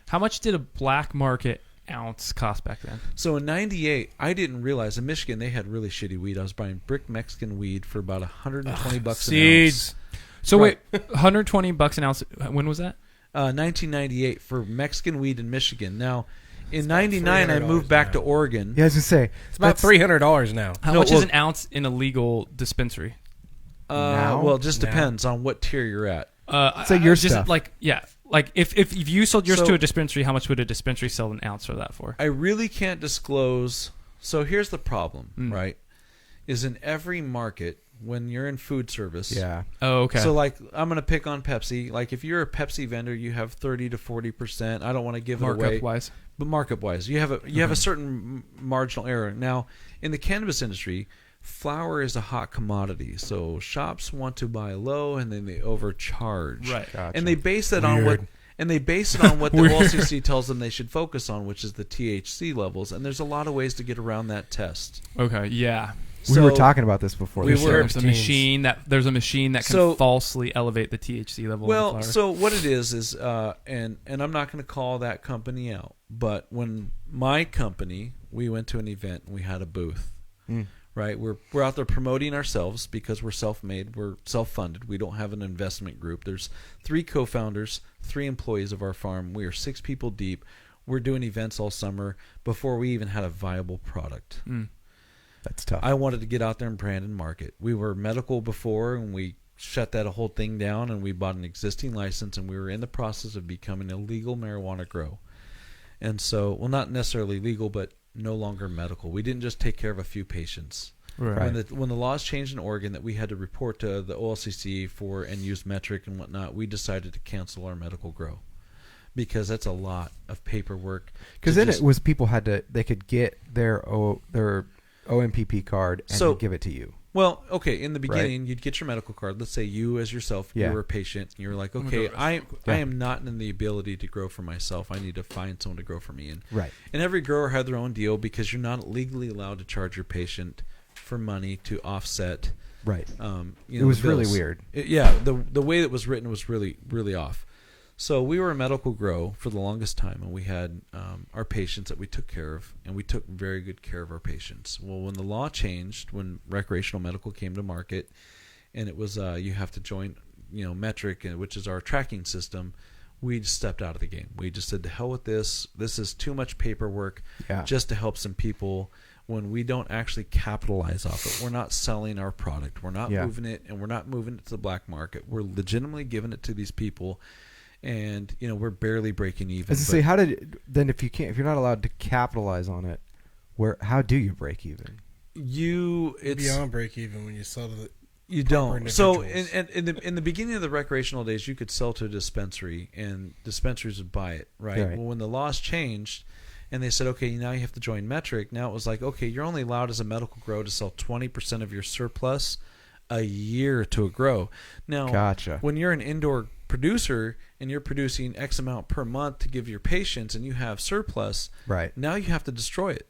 How much did a black market ounce cost back then? So in '98, I didn't realize in Michigan they had really shitty weed. I was buying brick Mexican weed for about $120 an ounce. Seeds. So Right. wait, $120 an ounce. When was that? 1998 for Mexican weed in Michigan. Now, in '99, I moved back to Oregon. Yeah, I was gonna say It's about $300 now. How much is an ounce in a legal dispensary? Well, it just depends on what tier you're at. So your just stuff. like if you sold yours to a dispensary, how much would a dispensary sell an ounce for that for? I really can't disclose. So here's the problem, right? Is in every market when you're in food service. Yeah. Oh, okay. So like I'm going to pick on Pepsi. Like if you're a Pepsi vendor, you have 30 to 40%. I don't want to give it away. Markup wise. But markup wise, you have a certain marginal error. Now, in the cannabis industry, flower is a hot commodity. So shops want to buy low and then they overcharge. Right. Gotcha. And they base it on what the OLCC tells them they should focus on, which is the THC levels. And there's a lot of ways to get around that test. Okay. Yeah. We were talking about this before. There's a machine that can falsely elevate the THC level. Well, of the flower. so what it is, and I'm not going to call that company out, but when my company, we went to an event and we had a booth, right? We're out there promoting ourselves because we're self-made, we're self-funded. We don't have an investment group. There's 3 co-founders, 3 employees of our farm. We are 6 people deep. We're doing events all summer before we even had a viable product. That's tough. I wanted to get out there and brand and market. We were medical before, and we shut that whole thing down, and we bought an existing license, and we were in the process of becoming a legal marijuana grow. And so, well, not necessarily legal, but no longer medical. We didn't just take care of a few patients. Right. When the laws changed in Oregon that we had to report to the OLCC for and use metric and whatnot, we decided to cancel our medical grow. Because that's a lot of paperwork. Because then it was people they could get their OMPP card and give it to you. Well, okay, in the beginning, you'd get your medical card. Let's say you as yourself, you were a patient, and you were like, okay, I am not in the ability to grow for myself. I need to find someone to grow for me. Right. And every grower had their own deal because you're not legally allowed to charge your patient for money to offset. Right. It was really weird. The way it was written was really, really off. So we were a medical grow for the longest time, and we had our patients that we took care of, and we took very good care of our patients. Well, when the law changed, when recreational medical came to market, and it was you have to join, Metric, which is our tracking system, we just stepped out of the game. We just said, to hell with this. This is too much paperwork just to help some people when we don't actually capitalize off it. We're not selling our product. We're not moving it, and we're not moving it to the black market. We're legitimately giving it to these people. And we're barely breaking even. As I say, if you're not allowed to capitalize on it, how do you break even? It's beyond break even when you sell to the you don't. So in the beginning of the recreational days, you could sell to a dispensary, and dispensaries would buy it, right? Well, when the laws changed, and they said, okay, now you have to join Metric. Now it was like, okay, you're only allowed as a medical grow to sell 20% of your surplus a year to a grow. Now, when you're an indoor producer and you're producing X amount per month to give your patients and you have surplus, now you have to destroy it.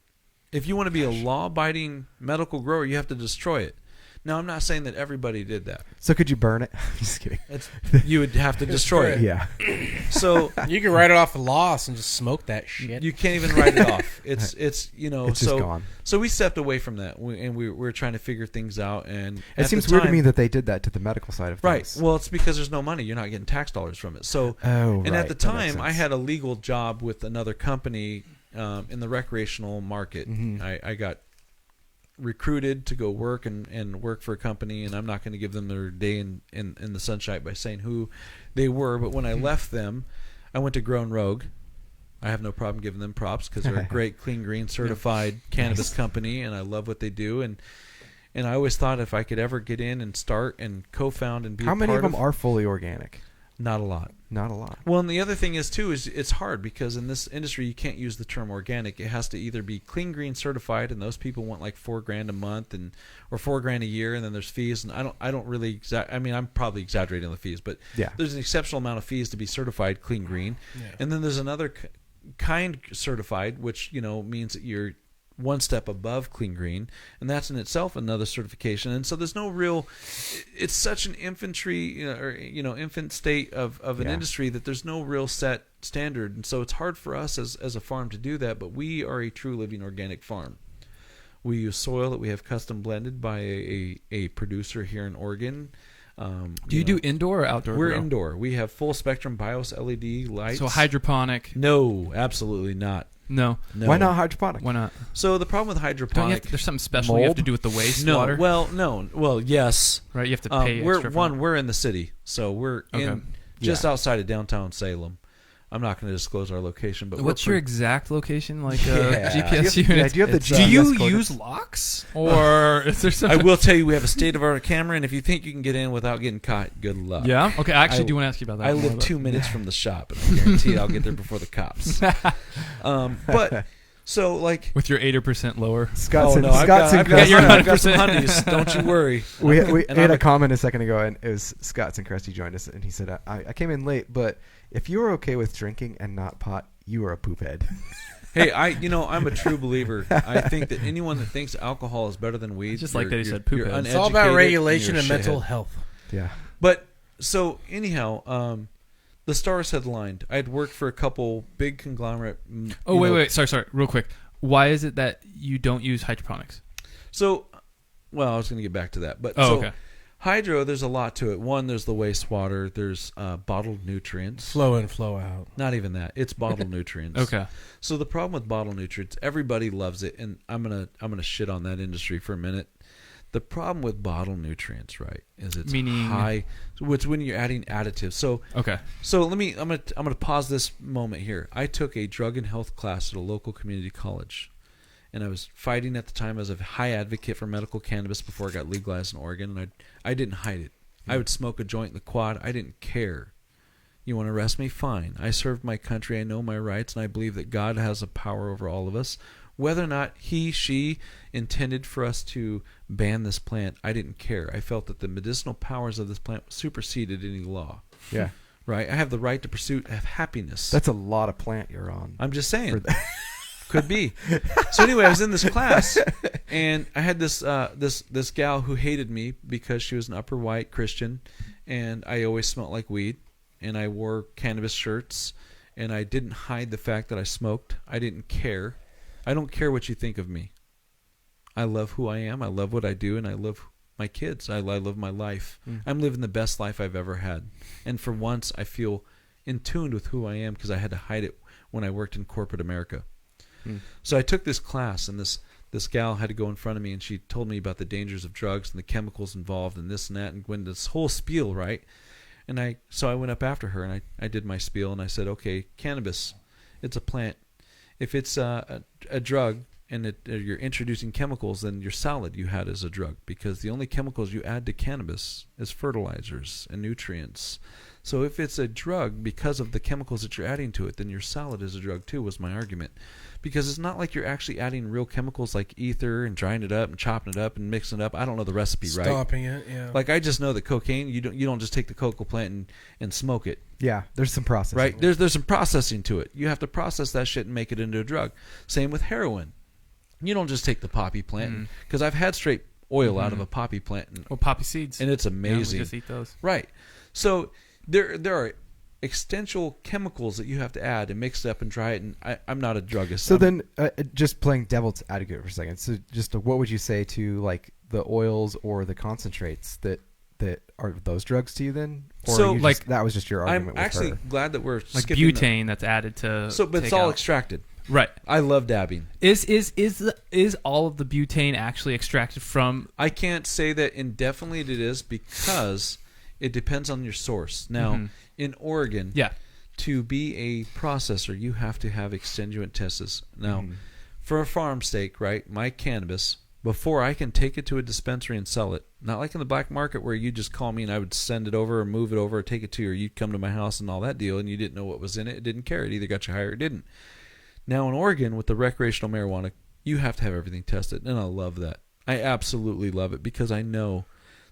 If you want to be a law-abiding medical grower, you have to destroy it. Now, I'm not saying that everybody did that. So could you burn it? Just kidding. You would have to destroy it. Yeah. So you can write it off a loss and just smoke that shit. You can't even write it off. It's it's just gone. So we stepped away from that, and we were trying to figure things out. And it seems weird to me that they did that to the medical side of things. Right. Well, it's because there's no money. You're not getting tax dollars from it. So, at the time, I had a legal job with another company in the recreational market. Mm-hmm. I got recruited to go work and work for a company, and I'm not going to give them their day in the sunshine by saying who they were, but when I left them, I went to Grown Rogue. I have no problem giving them props because they're a great clean green certified cannabis company, and I love what they do, and I always thought if I could ever get in and start and co-found and be how many of them are fully organic? Not a lot. Not a lot. Well, and the other thing is too is it's hard because in this industry you can't use the term organic. It has to either be clean green certified, and those people want like $4,000 a month or $4,000 a year, and then there's fees. And I don't really I'm probably exaggerating the fees, but there's an exceptional amount of fees to be certified clean green. Yeah. And then there's another kind certified, which means that you're one step above clean green, and that's in itself another certification. And so there's no real, it's such an infant state of an industry that there's no real set standard. And so it's hard for us as a farm to do that, but we are a true living organic farm. We use soil that we have custom blended by a producer here in Oregon. Do you do indoor or outdoor? We're grow? indoor. We have full spectrum BIOS LED lights. So hydroponic? No, absolutely not. No. Why not hydroponic? Why not? So the problem with hydroponic, There's something special you have to do with the wastewater. Well, yes. Right, you have to pay extra. We're in the city, so we're in just outside of downtown Salem. I'm not going to disclose our location, but what's your exact location? Like GPS do you unit? do you have the Do GPS you coordinates? use locks, or is there I something? will tell you, we have a state-of-art camera, and if you think you can get in without getting caught, good luck. Yeah. Okay. I actually do want to ask you about that. I more, live but- 2 minutes from the shop, and I guarantee I'll get there before the cops. But so like. with your 80% lower. Scott's in, I've Scott's in got, I've your Crest. some 100%. honeys. Don't you worry. We And had I'm a comment a second ago, and it was Scott's and Crest. He joined us, and he said, I came in late, but if you were okay with drinking and not pot, you are a poop head. Hey, I'm a true believer. I think that anyone that thinks alcohol is better than weed, Just like that he said poop you're head. It's all about uneducated regulation you're and a mental shithead. health. Yeah. But so anyhow, the stars had aligned. I'd worked for a couple big conglomerate. Oh wait, sorry, real quick. Why is it that you don't use hydroponics? So, well, I was going to get back to that, but Okay. Hydro, there's a lot to it. One, there's the wastewater. There's bottled nutrients. Flow in, flow out. Not even that. It's bottled nutrients. Okay. So the problem with bottled nutrients, everybody loves it, and I'm gonna shit on that industry for a minute. The problem with bottled nutrients, right, is it's Meaning? high. So it's when you're adding additives. So Okay. I'm gonna pause this moment here. I took a drug and health class at a local community college, and I was fighting at the time as a high advocate for medical cannabis before it got legalized in Oregon, and I didn't hide it. I would smoke a joint in the quad. I didn't care. You want to arrest me? Fine. I served my country. I know my rights, and I believe that God has a power over all of us. Whether or not she intended for us to ban this plant, I didn't care. I felt that the medicinal powers of this plant superseded any law. Yeah. Right? I have the right to pursue happiness. That's a lot of plant you're on. I'm just saying. For that. Could be. So anyway, I was in this class, and I had this gal who hated me because she was an upper white Christian, and I always smelled like weed, and I wore cannabis shirts, and I didn't hide the fact that I smoked. I didn't care. I don't care what you think of me. I love who I am. I love what I do, and I love my kids. I love my life. I'm living the best life I've ever had, and for once, I feel in tune with who I am because I had to hide it when I worked in corporate America. So I took this class, and this gal had to go in front of me, and she told me about the dangers of drugs and the chemicals involved and this and that, and went this whole spiel, right? And so I went up after her, and I did my spiel, and I said, okay, cannabis, it's a plant. If it's a drug and you're introducing chemicals, then your salad you had is a drug, because the only chemicals you add to cannabis is fertilizers and nutrients. So if it's a drug because of the chemicals that you're adding to it, then your salad is a drug too, was my argument. Because it's not like you're actually adding real chemicals like ether and drying it up and chopping it up and mixing it up. I don't know the recipe, right? Stomping it, yeah. Like, I just know that cocaine, you don't just take the cocoa plant and smoke it. Yeah, there's some processing. Right? There's some processing to it. You have to process that shit and make it into a drug. Same with heroin. You don't just take the poppy plant, because I've had straight oil out of a poppy plant, Well, poppy seeds. and it's amazing. Yeah, we just eat those. Right. So there are essential chemicals that you have to add and mix it up and dry it. And I'm not a druggist. So then, just playing devil's advocate for a second. So just what would you say to like the oils or the concentrates that are those drugs to you then? Or So, you like, just, that was just your I'm argument actually with her. glad that we're Like skipping butane that's added to. but it's take all out. extracted. Right. I love dabbing. Is all of the butane actually extracted from? I can't say that indefinitely it is, because it depends on your source. Now, in Oregon, Yeah. to be a processor, you have to have extenuant tests. Now, for a farm steak, right, my cannabis, before I can take it to a dispensary and sell it, not like in the black market where you just call me and I would send it over or move it over or take it to you, or you'd come to my house and all that deal, and you didn't know what was in it, it didn't care. It either got you high or it didn't. Now in Oregon, with the recreational marijuana, you have to have everything tested, and I love that. I absolutely love it, because I know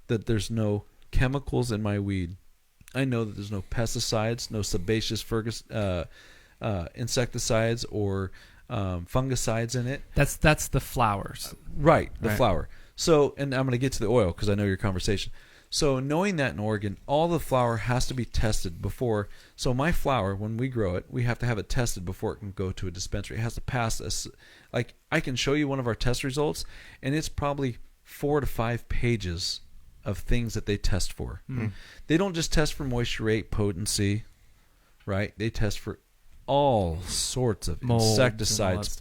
that there's no chemicals in my weed. I know that there's no pesticides, no sebaceous insecticides or fungicides in it. That's the flowers. Right, the Right. flower. So, and I'm going to get to the oil because I know your conversation. So, knowing that in Oregon, all the flower has to be tested before. So, my flower, when we grow it, we have to have it tested before it can go to a dispensary. It has to pass us. Like, I can show you one of our test results, and it's probably 4 to 5 pages of things that they test for. They don't just test for moisture rate, potency, right? They test for all sorts of Molds insecticides,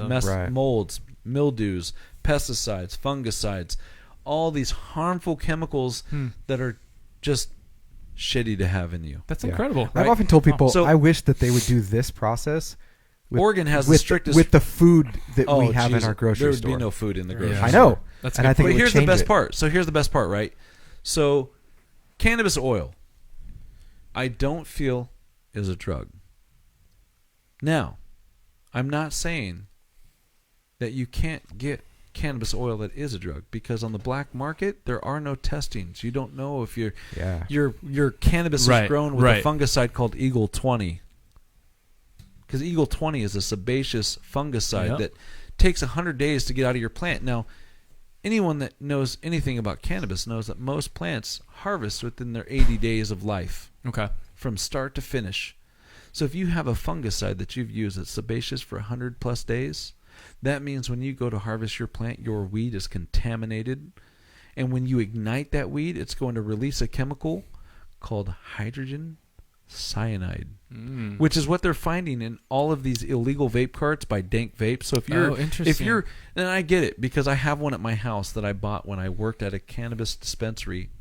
molds, mildews, pesticides, fungicides, all these harmful chemicals that are just shitty to have in you. That's incredible. I've often told people, So- I wish that they would do this process. Oregon has the strictest with the food that we have in Jesus, our grocery there would store. be no food in the grocery I store. know. That's and good. I think But it would here's the change best it. part. So here's the best part, right? So cannabis oil, I don't feel is a drug. Now, I'm not saying that you can't get cannabis oil that is a drug, because on the black market there are no testings. You don't know if your cannabis is grown with a fungicide called Eagle 20. Because Eagle 20 is a sebaceous fungicide that takes 100 days to get out of your plant. Now, anyone that knows anything about cannabis knows that most plants harvest within their 80 days of life. Okay. From start to finish. So if you have a fungicide that you've used that's sebaceous for 100 plus days, that means when you go to harvest your plant, your weed is contaminated. And when you ignite that weed, it's going to release a chemical called hydrogen cyanide, which is what they're finding in all of these illegal vape carts by Dank Vape. So if you're, and I get it, because I have one at my house that I bought when I worked at a cannabis dispensary.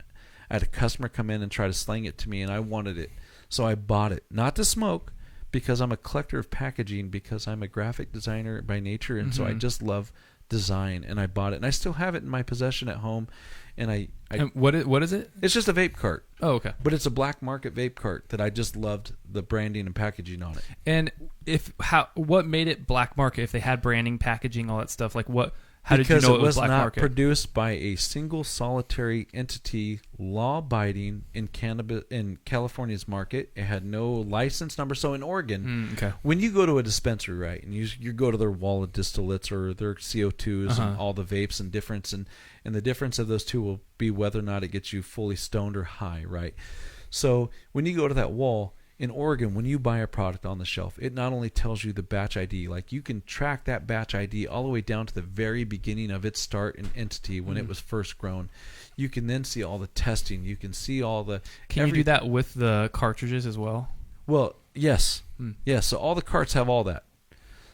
I had a customer come in and try to slang it to me, and I wanted it. So I bought it, not to smoke, because I'm a collector of packaging, because I'm a graphic designer by nature, and so I just love design, and I bought it, and I still have it in my possession at home. And and what is it? It's just a vape cart. Oh, okay. But it's a black market vape cart that I just loved the branding and packaging on it. And what made it black market? If they had branding, packaging, all that stuff, like what? How did you know it was black market? Because it was not produced by a single solitary entity, law-abiding in cannabis in California's market. It had no license number. So in Oregon, when you go to a dispensary, right, and you go to their wall of distillates or their CO2s and all the vapes and difference, and the difference of those two will be whether or not it gets you fully stoned or high, right? So when you go to that wall, in Oregon, when you buy a product on the shelf, it not only tells you the batch ID, like you can track that batch ID all the way down to the very beginning of its start and entity when it was first grown. You can then see all the testing. You can see all the... Can you do that with the cartridges as well? Well, yes. Yes, so all the carts have all that.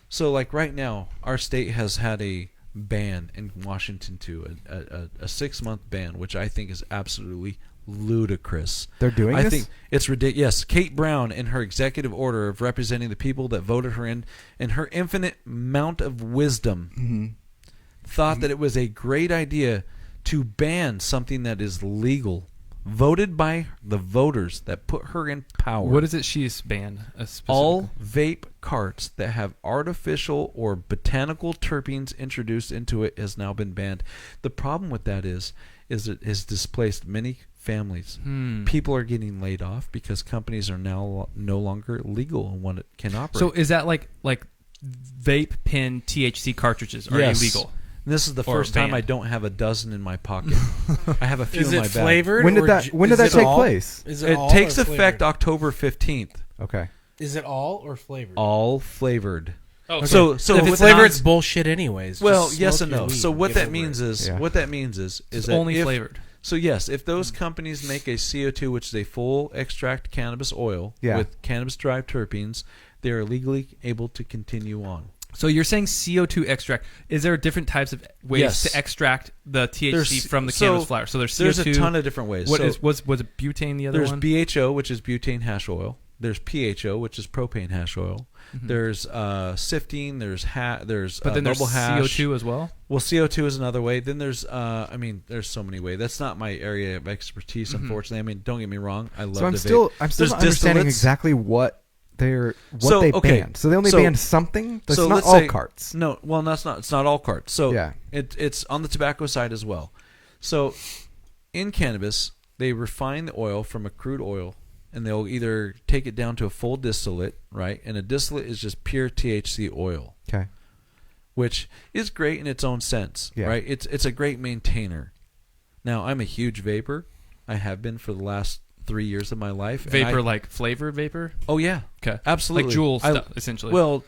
So like right now, our state has had a ban in Washington too, a 6-month ban, which I think is absolutely ludicrous. They're doing this? I think it's ridiculous. Yes, Kate Brown, in her executive order of representing the people that voted her in her infinite amount of wisdom, thought that it was a great idea to ban something that is legal, voted by the voters that put her in power. What is it she's banned? All vape carts that have artificial or botanical terpenes introduced into it has now been banned. The problem with that is it has displaced many families. People are getting laid off because companies are now no longer legal and one can operate. So is that like vape pen THC cartridges are illegal? This is the first time I don't have a dozen in my pocket. I have a few in my bag. Is it flavored? When did that take place? It takes effect October 15th. Okay. Is it all or flavored? All flavored. Oh, so if it's flavored, it's bullshit anyways. Well, Just yes smoke and your no. weed So and what get that over means it. is It's that only flavored. So yes, if those companies make a CO2, which is a full extract cannabis oil with cannabis-derived terpenes, they are legally able to continue on. So you're saying CO2 extract. Is there different types of ways to extract the THC from the cannabis flower? So there's CO2. There's a ton of different ways. Was it butane the other one? There's BHO, which is butane hash oil. There's PHO, which is propane hash oil. There's sifting. There's but then bubble there's hash. CO2 as well. Well, CO2 is another way. Then there's there's so many ways. That's not my area of expertise, unfortunately. I mean, don't get me wrong. I love So I'm the still vape. not understanding exactly what they banned. So they only banned something. That's not all carts. No, well, that's not. It's not all carts. So yeah, it's on the tobacco side as well. So in cannabis, they refine the oil from a crude oil, and they'll either take it down to a full distillate, right? And a distillate is just pure THC oil. Okay. Which is great in its own sense, right? It's a great maintainer. Now, I'm a huge vapor. I have been for the last 3 years of my life. Vapor, like flavored vapor? Oh, yeah. Okay. Absolutely. Like Juul stuff, essentially. Well,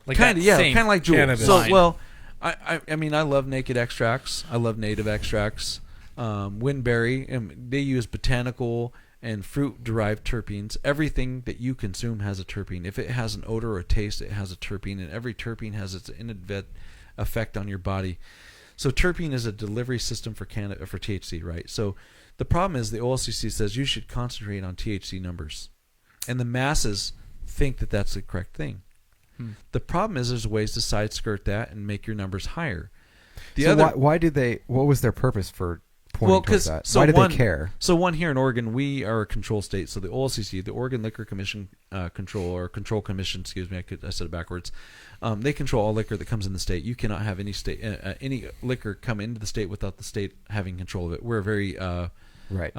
like kind of, kind of like Juul. cannabis So, line. well, I mean, I love naked extracts. I love native extracts. Winberry, and they use botanical and fruit-derived terpenes. Everything that you consume has a terpene. If it has an odor or a taste, it has a terpene, and every terpene has its inadvertent effect on your body. So terpene is a delivery system for THC, right? So the problem is the OLCC says you should concentrate on THC numbers, and the masses think that that's the correct thing. The problem is there's ways to side skirt that and make your numbers higher. Why did they? What was their purpose for pointing towards that? Why did they care? So here in Oregon, we are a control state. So the OLCC, the Oregon Liquor Commission Control Commission, excuse me, I said it backwards. They control all liquor that comes in the state. You cannot have any liquor come into the state without the state having control of it. We're very right.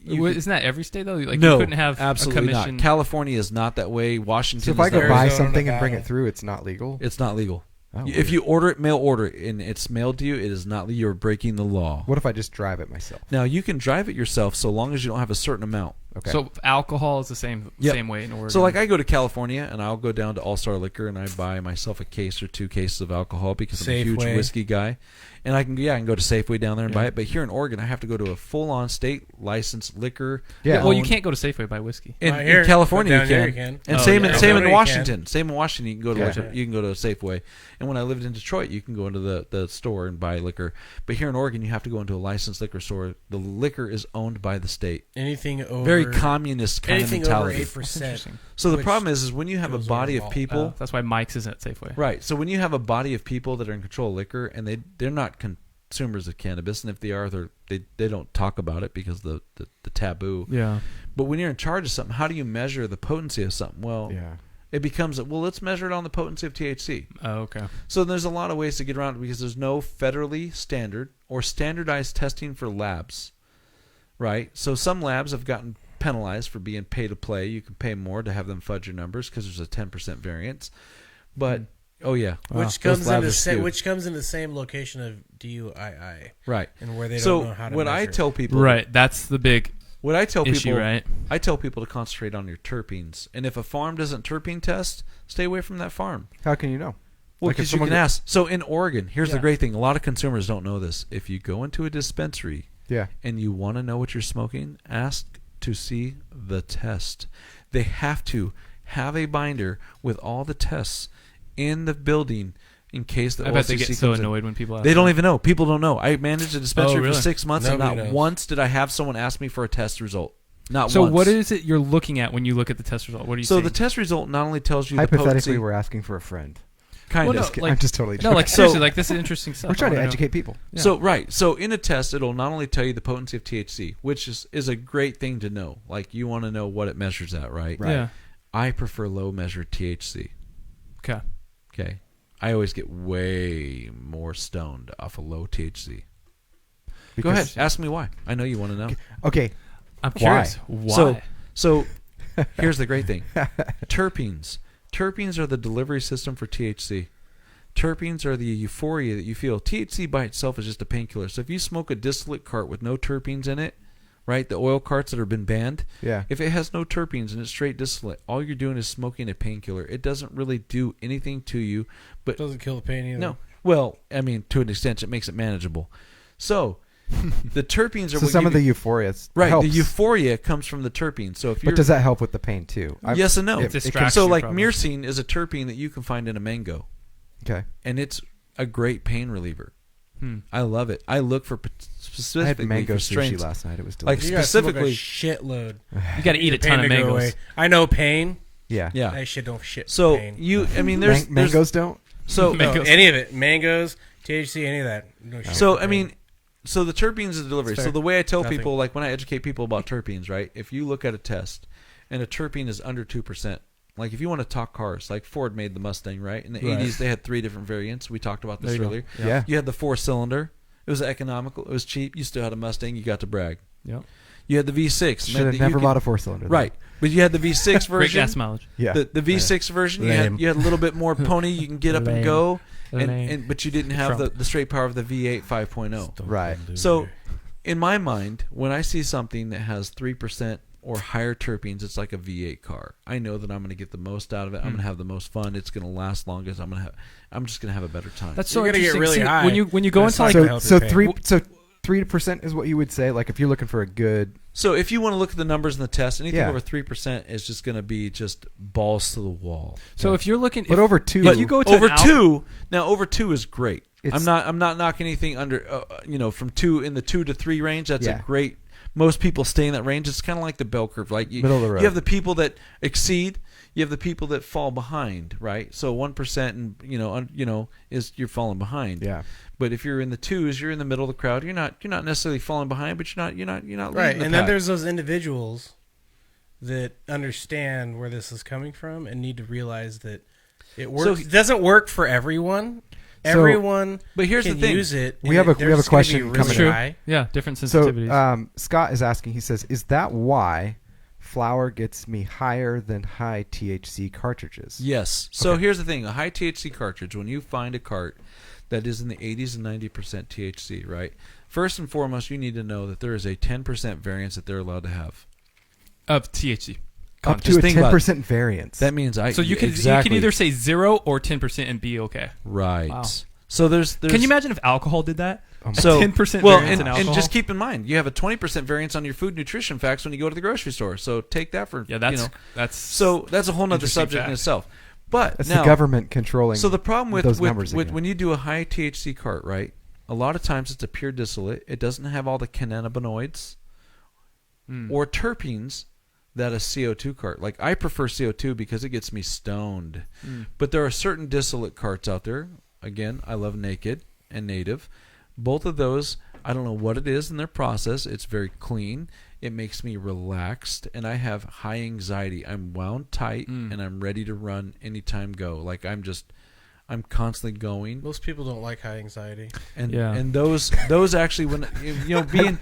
Isn't that every state though? Like no, you couldn't have absolutely a commission. not. California is not that way. Washington. So if I go is buy something and bring it through, it's not legal. It's not legal. Oh, if you order it, mail order it, and it's mailed to you, it is not. You're breaking the law. What if I just drive it myself? Now you can drive it yourself, so long as you don't have a certain amount. Okay. So alcohol is the same way in Oregon. So like I go to California and I'll go down to All Star Liquor and I buy myself a case or 2 cases of alcohol because I'm a huge whiskey guy, and I can go to Safeway down there and buy it. But here in Oregon, I have to go to a full on state licensed liquor. Yeah. Well, you can't go to Safeway and buy whiskey. In California, you can. And same in Washington. You Same in Washington, you can go to you can go to Safeway. And when I lived in Detroit, you can go into the store and buy liquor. But here in Oregon, you have to go into a licensed liquor store. The liquor is owned by the state. Anything over very communist kind of mentality. Over 8%. So the problem is when you have a body of people. That's why Mike's isn't at Safeway. Right. So when you have a body of people that are in control of liquor and they're not consumers of cannabis, and if they are, they don't talk about it because the taboo. Yeah. But when you're in charge of something, how do you measure the potency of something? Well, it becomes let's measure it on the potency of THC. Oh, okay. So there's a lot of ways to get around it because there's no federally standard or standardized testing for labs. Right. So some labs have gotten penalized for being pay to play. You can pay more to have them fudge your numbers because there's a 10% variance. But which comes in the same location of DUII. Right. And where they don't know how to measure. I tell people, right, that's the big what I tell issue, people, right? I tell people to concentrate on your terpenes. And if a farm doesn't terpene test, stay away from that farm. How can you know? Well, because you can ask. So in Oregon, here's the great thing. A lot of consumers don't know this. If you go into a dispensary and you want to know what you're smoking, ask to see the test. They have to have a binder with all the tests in the building in case the I bet they get so annoyed when people ask. They don't even know. People don't know. I managed a dispensary really? for 6 months Nobody and not knows. once did I have someone ask me for a test result. Not so once. what is it you're looking at when you look at the test result? What do you So see? the test result not only tells you the Hypothetically, potency, we're asking for a friend. kind Well, of. no, like- I'm just totally joking. No, like seriously, like this is interesting stuff. We're trying to I wanna know. educate people. Yeah. So in a test, it'll not only tell you the potency of THC, which is a great thing to know. Like you want to know what it measures at, right? Yeah. I prefer low measured THC. Okay. Okay. I always get way more stoned off of low THC. Go ahead, ask me why. I know you want to know. Okay. I'm curious. Why? So here's the great thing. Terpenes. Terpenes are the delivery system for THC. Terpenes are the euphoria that you feel. THC by itself is just a painkiller. So if you smoke a distillate cart with no terpenes in it, right, the oil carts that have been banned, if it has no terpenes and it's straight distillate, all you're doing is smoking a painkiller. It doesn't really do anything to you. But It doesn't kill the pain either. No. Well, I mean, to an extent, it makes it manageable. So the terpenes are So what some give of the you- euphoria right. helps. The euphoria comes from the terpenes. So if you're But does that help with the pain too? yes and no. It distracts So you like probably. myrcene is a terpene that you can find in a mango, Okay. and it's a great pain reliever. I love it. I look for I had specifically mango for sushi strains. last night. It was Like delicious. You gotta smoke a specifically, shitload. You got to eat a ton of Pain to go mangoes. away. I know pain. yeah. yeah. That shit don't shit So pain. I mean, there's Mangoes don't? So No, Mangoes. any of it. Mangoes, THC, any of that. No shit So for I pain. mean, so the terpenes is the delivery. It's So fair. the way I tell Nothing. people, like when I educate people about terpenes, right? If you look at a test and a terpene is under 2%, like if you want to talk cars, like Ford made the Mustang, right? In the Right. 80s, they had 3 different variants. We talked about this There you go. earlier. Yeah. You had the 4-cylinder. It was economical. It was cheap. You still had a Mustang. You got to brag. Yep. You had the V6. Should meant have that never you could- bought a 4-cylinder. Right. But you had the V6 Great version. gas mileage. Yeah. The V6 version, you Lame. had a little bit more pony. You can get up and Lame. go. Lame. But you didn't have Trump. the straight power of the V8 5.0. Right. So, in my mind, when I see something that has 3% or higher terpenes, it's like a V8 car. I know that I'm going to get the most out of it. I'm going to have the most fun. It's going to last longest. I'm just going to have a better time. That's so You're gonna get interesting. really See, high. when you go That's into like not So gonna help so your pain. 3 3% is what you would say. Like if you're looking for a good. So if you want to look at the numbers in the test, anything Yeah. over 3% is just going to be just balls to the wall. So if you're looking, But over 2, if you go to over an 2, now over 2 is great. It's- I'm not knocking anything under, from 2 in the 2 to 3 range. That's Yeah. a great. Most people stay in that range. It's kind of like the bell curve. Like Middle of the road. You have the people that exceed. You have the people that fall behind. Right. So 1% and is you're falling behind. Yeah. But if you're in the 2s, you're in the middle of the crowd. You're not necessarily falling behind, but you're not leading Right, the and then pack. there's those individuals that understand where this is coming from and need to realize that it works. So- It doesn't work for everyone. So- Everyone But here's can the thing. use it. We and have a they're just gonna question be really coming True. high. Yeah, different So sensitivities. Scott is asking. He says, "Is that why flower gets me higher than high THC cartridges?" Yes. So Okay. here's the thing: a high THC cartridge. When you find a cart that is in the 80s and 90% THC, right? First and foremost, you need to know that there is a 10% variance that they're allowed to have. Of THC. Up Just to a think about 10% variance. That means So you can either say 0 or 10% and be okay. right. Wow. So there's Can you imagine if alcohol did that? so 10% well, variance and, in and alcohol? just keep in mind, you have a 20% variance on your food nutrition facts when you go to the grocery store. So take that for Yeah, that's So that's a whole nother Interesting subject in fact. itself. But That's now, the government controlling. so the problem with those numbers with again. when you do a high THC cart, right? A lot of times it's a pure distillate. It doesn't have all the cannabinoids or terpenes that a CO2 cart. Like I prefer CO2 because it gets me stoned. But there are certain distillate carts out there. Again, I love Naked and Native. Both of those, I don't know what it is in their process. It's very clean. It makes me relaxed, and I have high anxiety. I'm wound tight, and I'm ready to run anytime go. Like I'm constantly going. Most people don't like high anxiety. And Yeah. and those actually when being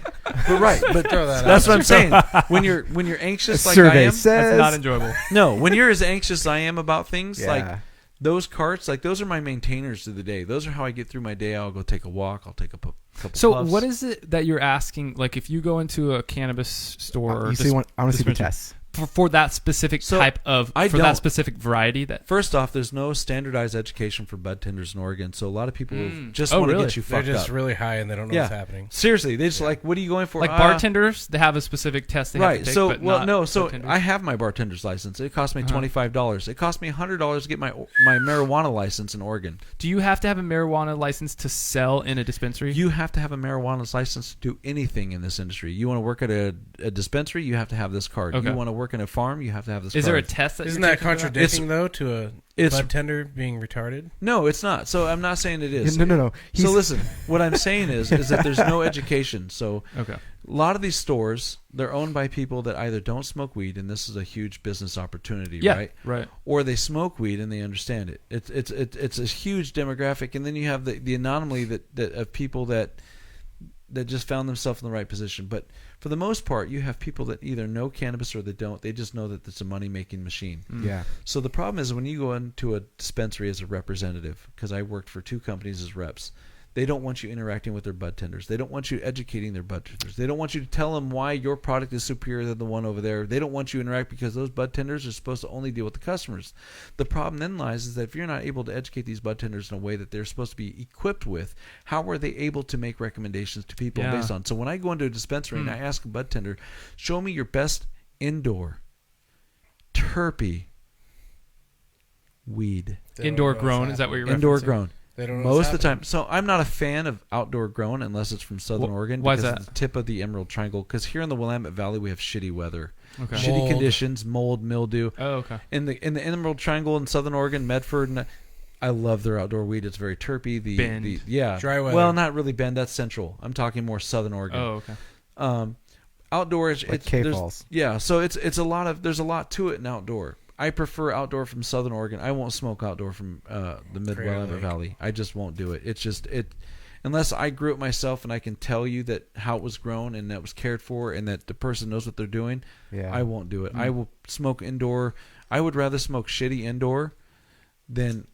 but right, but Throw that that's out what I'm saying. When you're anxious like I survey am, says that's not enjoyable. no, when you're as anxious as I am about things, Yeah. like those carts, like those are my maintainers of the day. Those are how I get through my day. I'll go take a walk. I'll take a couple So puffs. what is it that you're asking? Like if you go into a cannabis store, or you see, I want to see the dispensary, tests. for that specific So, type of I for don't. that specific variety, that First off, there's no standardized education for bud tenders in Oregon, so a lot of people just Oh, want to really? get you They're fucked just up. really high and they don't know Yeah. what's happening. Seriously, they just like, what are you going for? like bartenders, they have a specific test they have Right. to take. So, but well, not no. So bartenders. I have my bartender's license. It cost me Uh-huh. $25. It cost me $100 to get my marijuana license in Oregon. Do you have to have a marijuana license to sell in a dispensary? You have to have a marijuana license to do anything in this industry. You want to work at a dispensary, you have to have this card. Okay. You want to work in a farm, you have to have this Is card. there a test that Isn't you're that taking for contradicting, though, to a It's- bud tender being retarded? No, it's not. So I'm not saying it is. No. So listen, what I'm saying is that there's no education. So Okay. a lot of these stores, they're owned by people that either don't smoke weed, and this is a huge business opportunity, Yeah, right? Or they smoke weed and they understand it. It's a huge demographic, and then you have the anomaly that of people that just found themselves in the right position. But for the most part, you have people that either know cannabis or they don't. They just know that it's a money-making machine. Yeah. So the problem is when you go into a dispensary as a representative, because I worked for 2 companies as reps, they don't want you interacting with their bud tenders. They don't want you educating their bud tenders. They don't want you to tell them why your product is superior than the one over there. They don't want you to interact because those bud tenders are supposed to only deal with the customers. The problem then lies is that if you're not able to educate these bud tenders in a way that they're supposed to be equipped with, how are they able to make recommendations to people Yeah. based on? So when I go into a dispensary and I ask a bud tender, show me your best indoor terpy weed. They Indoor don't know what's grown, is that what you're Indoor referencing? grown. They don't know Most what's of the happening. time. So I'm not a fan of outdoor grown unless it's from Southern Oregon. why is because that? it's the tip of the Emerald Triangle. Because here in the Willamette Valley we have shitty weather, Okay. shitty Mold. conditions, mold, mildew. Oh, okay. In the Emerald Triangle in Southern Oregon, Medford, and I love their outdoor weed. It's very terpy. Bend. Dry weather. Well, not really Bend. That's central. I'm talking more Southern Oregon. Oh, okay. Outdoors, Like it's K Falls. yeah. So it's a lot of there's a lot to it in outdoor. I prefer outdoor from Southern Oregon. I won't smoke outdoor from the Mid Crater Willamette Lake. Valley. I just won't do it. It's just unless I grew it myself and I can tell you that how it was grown and that it was cared for and that the person knows what they're doing. Yeah. I won't do it. I will smoke indoor. I would rather smoke shitty indoor than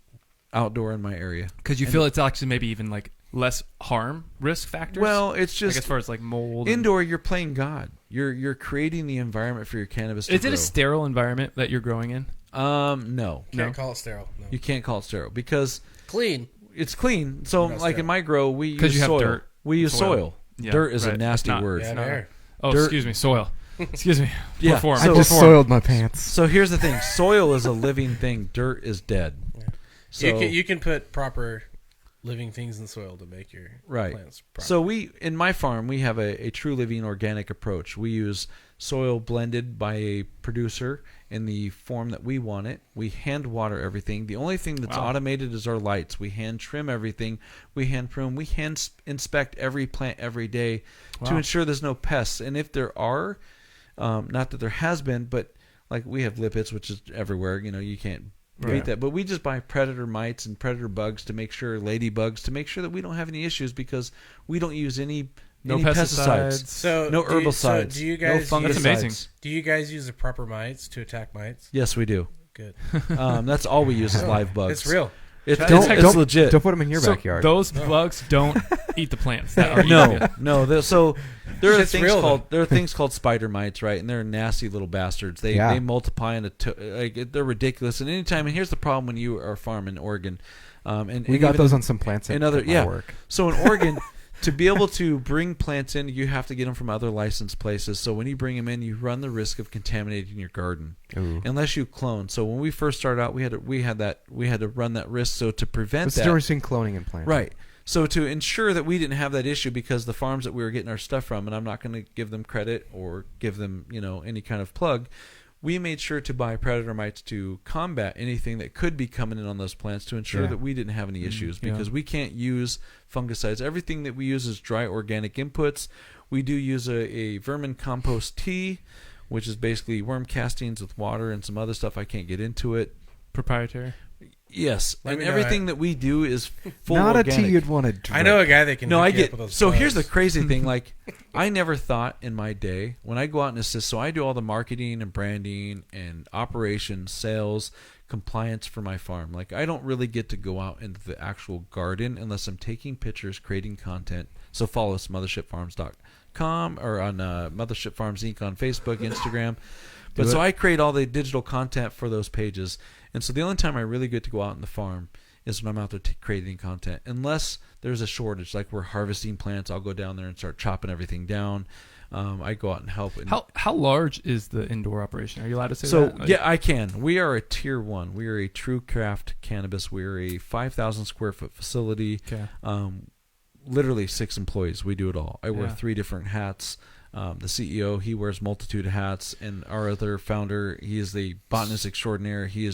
outdoor in my area. Because you feel it's actually maybe even like less harm risk factors. Well, it's like just as far as like mold. and- indoor. You're playing God. You're creating the environment for your cannabis to Is it grow. a sterile environment that you're growing in? No. Can't call it sterile. No. You can't call it sterile because Clean. it's clean. So, Not like sterile. in my grow, we 'Cause use you have soil. dirt. We use Soil. soil. Dirt is a nasty word. Yeah, there. Excuse me, soil. Excuse me. Yeah, Perform. I just soiled my pants. So here's the thing: soil is a living thing. Dirt is dead. Yeah. So You can put proper living things in soil to make your plants proper. So in my farm, we have a true living organic approach. We use soil blended by a producer in the form that we want it. We hand water everything. The only thing that's automated is our lights. We hand trim everything. We hand prune. We hand inspect every plant every day to ensure there's no pests. And if there are, not that there has been, but like we have lipids, which is everywhere. You can't beat that. But we just buy predator mites and predator bugs to make sure, ladybugs, to make sure that we don't have any issues, because we don't use any pesticides. So no herbicides. Do you guys no fungicides. That's amazing. Do you guys use the proper mites to attack mites? Yes, we do. Good. That's all we use is live bugs. It's real. It's Don't legit. Don't put them in your backyard. Those bugs don't eat the plants. That are No. So there are It's things real, called spider mites, right? And they're nasty little bastards. They multiply they're ridiculous. And here's the problem when you are farming in Oregon. And we got those on some plants at my work. So in Oregon, to be able to bring plants in, you have to get them from other licensed places. So when you bring them in, you run the risk of contaminating your garden, unless you clone. So when we first started out, we had to run that risk. So to prevent that, we're seeing cloning in plants, right? So to ensure that we didn't have that issue, because the farms that we were getting our stuff from, and I'm not going to give them credit or give them any kind of plug, we made sure to buy predator mites to combat anything that could be coming in on those plants, to ensure that we didn't have any issues, because we can't use fungicides. Everything that we use is dry organic inputs. We do use a vermin compost tea, which is basically worm castings with water and some other stuff. I can't get into it. Proprietary. Yes, and everything that we do is full not organic. a tea you'd want to drink. I know a guy that can. No, I hook you get. up with those So bugs. here's the crazy thing. Like, I never thought in my day, when I go out and assist, so I do all the marketing and branding and operations, sales, compliance for my farm. Like, I don't really get to go out into the actual garden unless I'm taking pictures, creating content. So follow us, mothershipfarms.com, or on Mothership Farms Inc. on Facebook, Instagram. But so I create all the digital content for those pages. And so the only time I really get to go out in the farm is when I'm out there creating content. Unless there's a shortage, like we're harvesting plants, I'll go down there and start chopping everything down. I go out and help. How large is the indoor operation? Are you allowed to say that? So, yeah, I can. We are a tier 1. We are a true craft cannabis. We are a 5,000 square foot facility. Okay. Literally 6 employees. We do it all. I wear 3 different hats. The CEO, he wears multitude of hats, and our other founder, he is the botanist extraordinaire. He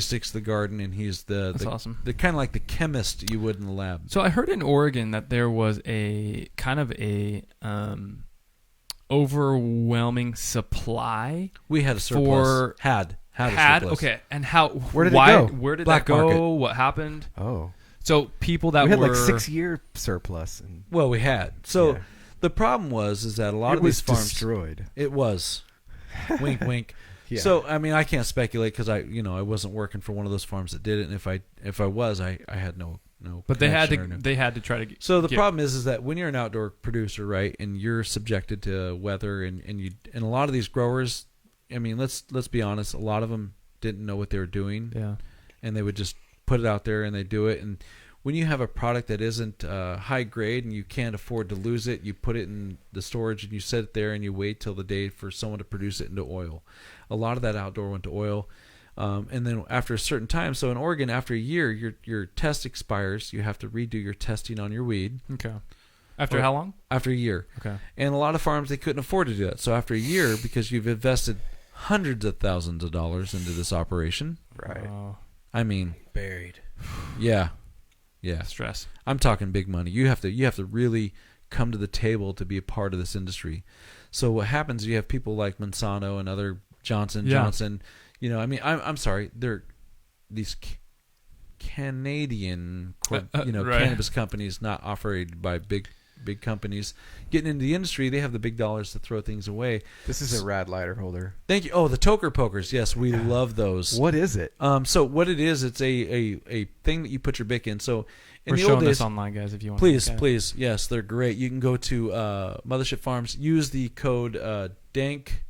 sticks the garden, and he's That's awesome. The kind of like the chemist you would in the lab. So I heard in Oregon that there was a kind of a overwhelming supply. We had a surplus. Had a surplus. Okay, and how? Where did it go? Where did Black that go? market. What happened? Oh, so people that we had were like 6-year surplus, and Well, we had. So the problem was that a lot of these farms destroyed. It was. Wink, wink. Yeah. So I mean, I can't speculate because I wasn't working for one of those farms that did it, and if I was, I had no. But they had to try to get. So the problem is that when you're an outdoor producer, right, and you're subjected to weather, and a lot of these growers, I mean, let's be honest, a lot of them didn't know what they were doing, and they would just put it out there and they do it. And when you have a product that isn't high grade and you can't afford to lose it, you put it in the storage and you set it there and you wait till the day for someone to produce it into oil. A lot of that outdoor went to oil. And then after a certain time, so in Oregon, after a year, your test expires. You have to redo your testing on your weed. Okay. After how long? After a year. Okay. And a lot of farms, they couldn't afford to do that. So after a year, because you've invested hundreds of thousands of dollars into this operation. Right. I mean, buried. Yeah. Stress. I'm talking big money. You have to really come to the table to be a part of this industry. So what happens? You have people like Monsanto and other Johnson. I mean, I'm sorry. They're these Canadian, cannabis companies, not operated by big companies, getting into the industry. They have the big dollars to throw things away. This is a rad lighter holder. Thank you. Oh, the toker pokers. Yes, we love those. What is it? So what it is, it's a thing that you put your bic in. So in We're the showing old days, this online, guys. If you want, please, yes, they're great. You can go to Mothership Farms. Use the code DANK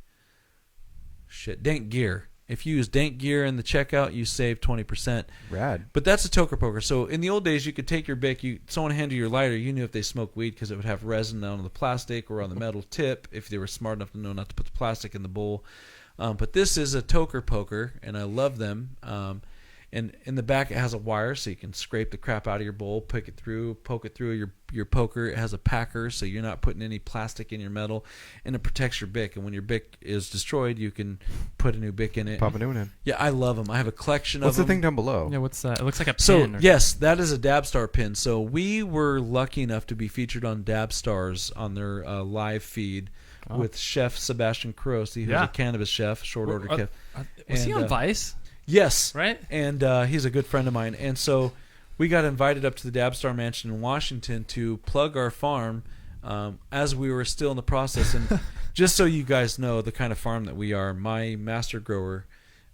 Gear. If you use Dank Gear in the checkout, you save 20%. Rad. But that's a toker poker. So in the old days, you could take your Bic. Someone handed you your lighter. You knew if they smoked weed because it would have resin on the plastic or on the metal tip. If they were smart enough to know not to put the plastic in the bowl. But this is a toker poker, and I love them. And in the back, it has a wire, so you can scrape the crap out of your bowl, poke it through your poker. It has a packer, so you're not putting any plastic in your metal, and it protects your Bic. And when your Bic is destroyed, you can put a new Bic in it. Pop a new one in. Yeah, I love them. I have a collection What's of them. the thing down below? Yeah, what's that? It looks like a pin. So, yes, that is a Dabstar pin. So we were lucky enough to be featured on Dabstars on their live feed with Chef Sebastian Carosi, who's a cannabis chef, short order chef. Was he on Vice? Yes. Right? And he's a good friend of mine. And so we got invited up to the Dabstar Mansion in Washington to plug our farm as we were still in the process. And just so you guys know the kind of farm that we are, my master grower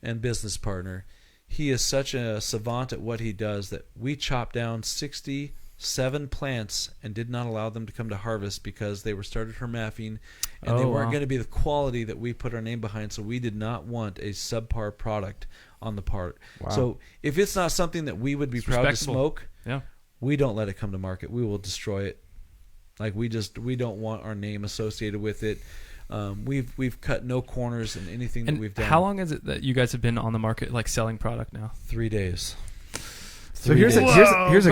and business partner, he is such a savant at what he does that we chopped down 67 plants and did not allow them to come to harvest because they were started hermaphing and they weren't going to be the quality that we put our name behind. So we did not want a subpar product on the part. Wow. So if it's not something that we would be proud to smoke, we don't let it come to market. We will destroy it. Like we don't want our name associated with it. We've cut no corners in anything that we've done. How long is it that you guys have been on the market, like selling product now? 3 days. So here's a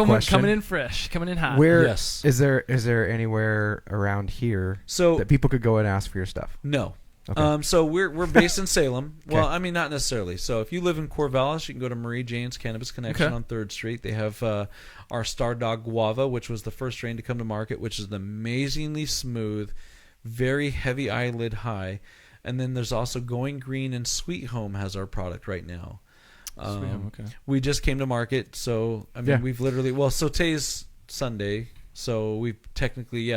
question. Coming in fresh, coming in hot. Where is there anywhere around here that people could go and ask for your stuff? No. Okay. So we're based in Salem. Well, I mean, not necessarily. So if you live in Corvallis, you can go to Marie Jane's Cannabis Connection on 3rd Street. They have our Star Dog Guava, which was the first strain to come to market, which is an amazingly smooth, very heavy eyelid high. And then there's also Going Green and Sweet Home has our product right now. We just came to market, so I mean we've literally so today's Sunday, so we've technically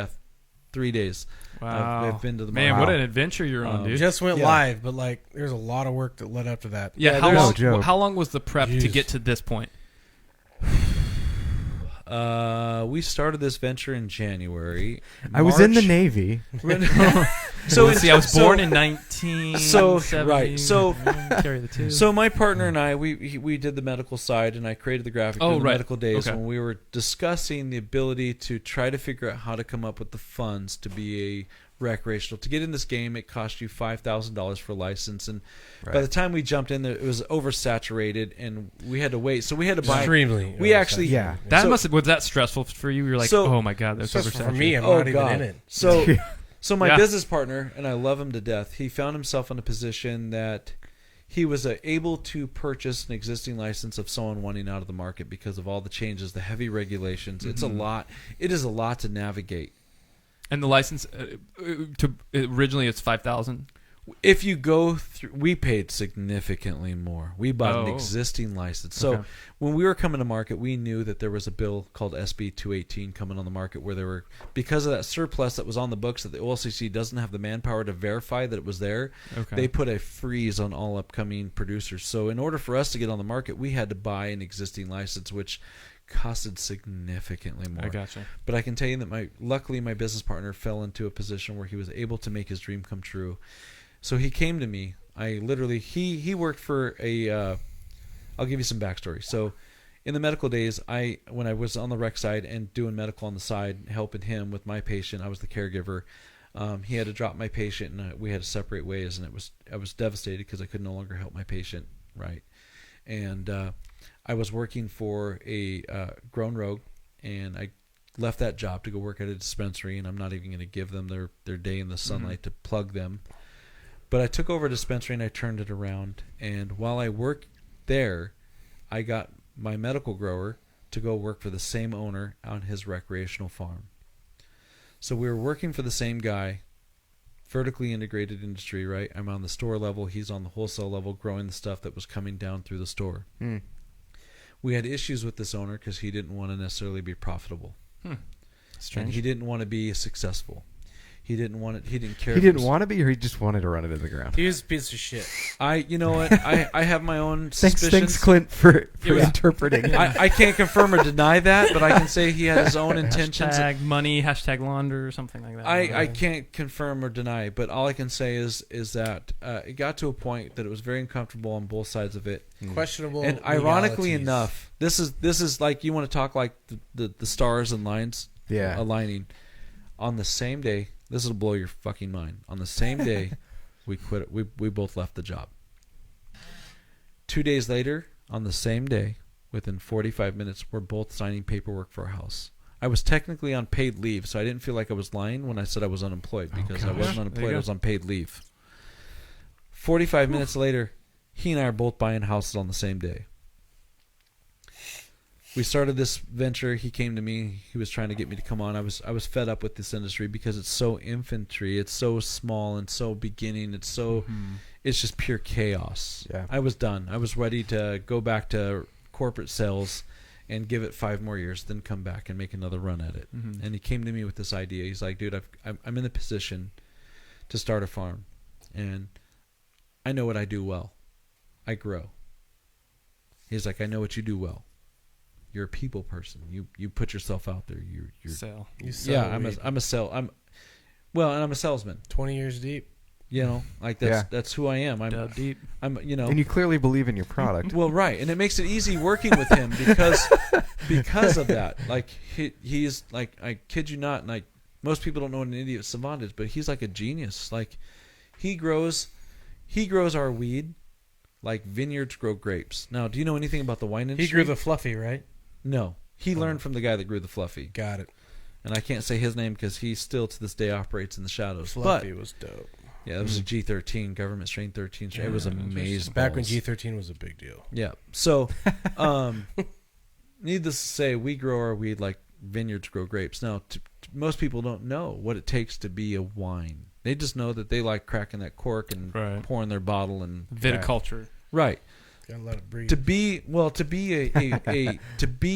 3 days. Wow, I've been to the market. Man, what an adventure you're on, dude! Just went live, but like there's a lot of work that led up to that. Yeah, how long was the prep to get to this point? We started this venture in January. I was in the Navy. So I was born in 1970. Carry the two. So my partner and I, we did the medical side, and I created the graphic for the medical days when we were discussing the ability to try to figure out how to come up with the funds to be a recreational. To get in this game, it cost you $5,000 for a license, and by the time we jumped in there, it was oversaturated, and we had to wait. So we had to buy. Extremely. We actually, was that stressful for you? You're like, oh my god, that's oversaturated. For me, I'm not even in it. So my business partner, and I love him to death, he found himself in a position that he was able to purchase an existing license of someone wanting out of the market because of all the changes, the heavy regulations. It's a lot. It is a lot to navigate. And the license, originally it's $5,000. If you go through, we paid significantly more. We bought an existing license. So when we were coming to market, we knew that there was a bill called SB 218 coming on the market where there were, because of that surplus that was on the books that the OLCC doesn't have the manpower to verify that it was there, they put a freeze on all upcoming producers. So in order for us to get on the market, we had to buy an existing license, which costed significantly more. I gotcha. But I can tell you that luckily my business partner fell into a position where he was able to make his dream come true. So he came to me. I literally he worked for I'll give you some backstory. So in the medical days, when I was on the rec side and doing medical on the side, helping him with my patient, I was the caregiver. He had to drop my patient, and we had to separate ways, and I was devastated because I could no longer help my patient, right? And I was working for a Grown Rogue, and I left that job to go work at a dispensary, and I'm not even going to give them their day in the sunlight to plug them. But I took over a dispensary, and I turned it around. And while I worked there, I got my medical grower to go work for the same owner on his recreational farm. So we were working for the same guy, vertically integrated industry, right? I'm on the store level. He's on the wholesale level, growing the stuff that was coming down through the store. We had issues with this owner because he didn't want to necessarily be profitable. Strange. And he didn't want to be successful. He didn't want it. He didn't care. He didn't want to be, or he just wanted to run it in the ground. He was a piece of shit. You know what? I have my own suspicions. Thanks, Clint, for interpreting. I can't confirm or deny that, but I can say he had his own intentions. Hashtag money, hashtag launder, or something like that. I can't confirm or deny, but all I can say is that it got to a point that it was very uncomfortable on both sides of it. Questionable. And ironically legalities. enough, this is like, you want to talk like the stars and lines aligning. On the same day, this will blow your fucking mind. On the same day, we quit. We both left the job. 2 days later, on the same day, within 45 minutes, we're both signing paperwork for our house. I was technically on paid leave, so I didn't feel like I was lying when I said I was unemployed, because I wasn't unemployed. I was on paid leave. 45 minutes later, he and I are both buying houses on the same day. We started this venture. He came to me. He was trying to get me to come on. I was fed up with this industry because it's so infantry. It's so small and so beginning. It's so it's just pure chaos. Yeah. I was done. I was ready to go back to corporate sales and give it 5 more years, then come back and make another run at it. And he came to me with this idea. He's like, dude, I'm in the position to start a farm, and I know what I do well. I grow. He's like, I know what you do well. You're a people person. You put yourself out there. You're Sell. You sell yeah. weed. I'm a salesman. 20 years deep. You know, like that's who I am. Dub deep. I'm you know. And you clearly believe in your product. Well, right, and it makes it easy working with him because of that. Like he's like, I kid you not, like most people don't know what an idiot savant is, but he's like a genius. Like he grows our weed like vineyards grow grapes. Now, do you know anything about the wine industry? He grew the fluffy, right? No. He learned from the guy that grew the fluffy. Got it. And I can't say his name because he still to this day operates in the shadows. Fluffy was dope. Yeah, it was a G13, government strain 13. It was amazing. Back when G13 was a big deal. Yeah. So, needless to say, we grow our weed like vineyards grow grapes. Now, most people don't know what it takes to be a wine. They just know that they like cracking that cork and pouring their bottle and Viticulture. Right. Gotta let it breathe. To be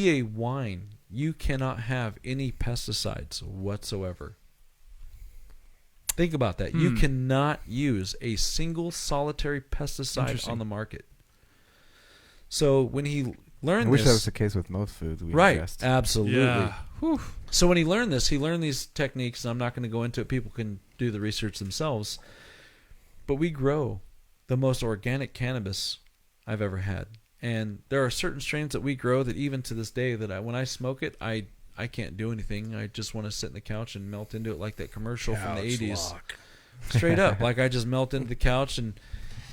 a wine, you cannot have any pesticides whatsoever. Think about that. You cannot use a single solitary pesticide on the market. So when he learned I wish that was the case with most foods we ingest. Absolutely. Yeah. So when he learned this, he learned these techniques, and I'm not going to go into it. People can do the research themselves. But we grow the most organic cannabis I've ever had. And there are certain strains that we grow that even to this day that when I smoke it, I can't do anything. I just want to sit in the couch and melt into it like that commercial from the 80s. Lock. Straight up. Like I just melt into the couch and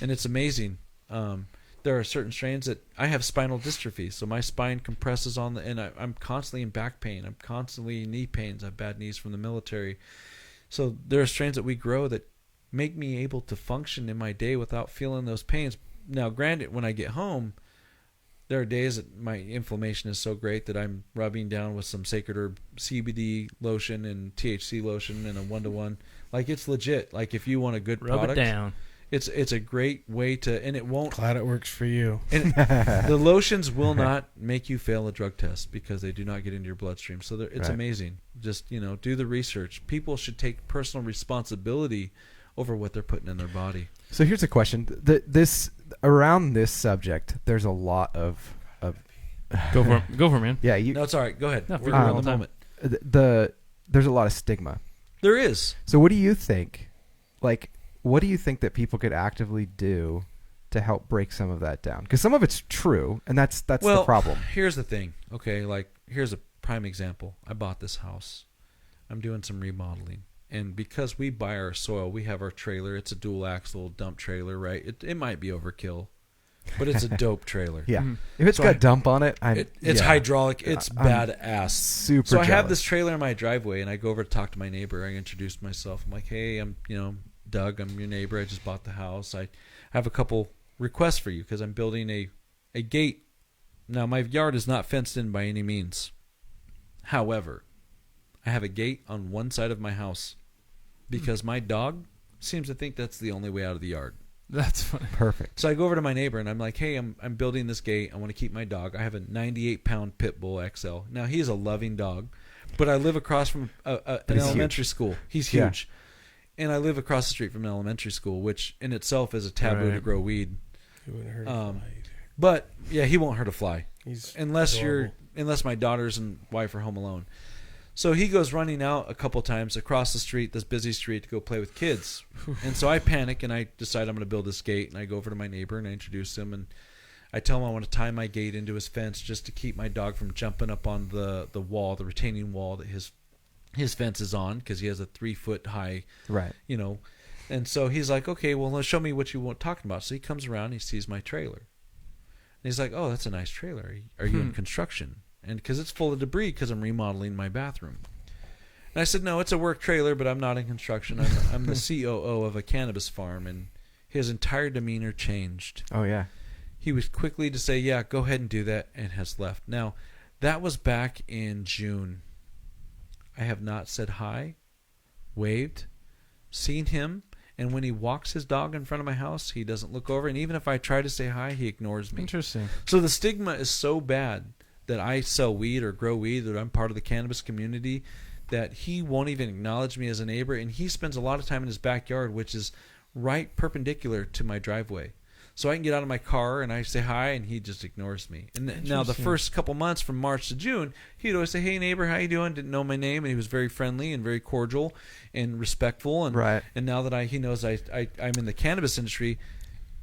it's amazing. There are certain strains that I have spinal dystrophy, so my spine compresses on and I'm constantly in back pain. I'm constantly in knee pains. I have bad knees from the military. So there are strains that we grow that make me able to function in my day without feeling those pains. Now, granted, when I get home, there are days that my inflammation is so great that I'm rubbing down with some Sacred Herb CBD lotion and THC lotion and a 1-to-1. Like, it's legit. Like, if you want a good product, Rub it down. It's a great way to, and it won't. Glad it works for you. And the lotions will not make you fail a drug test because they do not get into your bloodstream. So it's amazing. Just do the research. People should take personal responsibility over what they're putting in their body. So here's a question: around this subject, there's a lot of Go for it, man. yeah. No, it's all right. Go ahead. No, We're in the moment. There's a lot of stigma. There is. So what do you think? Like, what do you think that people could actively do to help break some of that down? Because some of it's true, and that's the problem. Here's the thing. Okay, like here's a prime example. I bought this house. I'm doing some remodeling. And because we buy our soil, we have our trailer. It's a dual axle dump trailer, right? It might be overkill, but it's a dope trailer. Yeah. If it's got dump on it, it's hydraulic. It's badass. Super So I have jealous. this trailer in my driveway, and I go over to talk to my neighbor. I introduce myself. I'm like, hey, I'm Doug. I'm your neighbor. I just bought the house. I have a couple requests for you because I'm building a gate. Now, my yard is not fenced in by any means. However, I have a gate on one side of my house because my dog seems to think that's the only way out of the yard. That's funny. Perfect. So I go over to my neighbor and I'm like, hey, I'm building this gate. I want to keep my dog. I have a 98-pound pit bull XL. Now, he is a loving dog, but I live across from an elementary school. He's huge. And I live across the street from an elementary school, which in itself is a taboo Right. to grow weed. He wouldn't hurt a fly either. But yeah, he won't hurt a fly He's unless adorable. unless my daughters and wife are home alone. So he goes running out a couple times across the street, this busy street, to go play with kids. And so I panic and I decide I'm going to build this gate. And I go over to my neighbor and I introduce him and I tell him I want to tie my gate into his fence just to keep my dog from jumping up on the wall, the retaining wall that his fence is on, because he has a 3-foot high, Right. you know. And so he's like, okay, well, let's show me what you want talking about. So he comes around and he sees my trailer. And he's like, oh, that's a nice trailer. Are you in construction? And because it's full of debris because I'm remodeling my bathroom. And I said, no, it's a work trailer, but I'm not in construction. I'm the COO of a cannabis farm. And his entire demeanor changed. Oh, yeah. He was quickly to say, yeah, go ahead and do that, and has left. Now, that was back in June. I have not said hi, waved, seen him, and when he walks his dog in front of my house, he doesn't look over, and even if I try to say hi, he ignores me. Interesting. So the stigma is so bad that I sell weed or grow weed, that I'm part of the cannabis community, that he won't even acknowledge me as a neighbor, and he spends a lot of time in his backyard, which is right perpendicular to my driveway. So I can get out of my car and I say hi, and he just ignores me. And now the first couple months from March to June, he'd always say, "Hey neighbor, how you doing?" Didn't know my name, and he was very friendly and very cordial and respectful. And Right. And now that he knows I'm in the cannabis industry.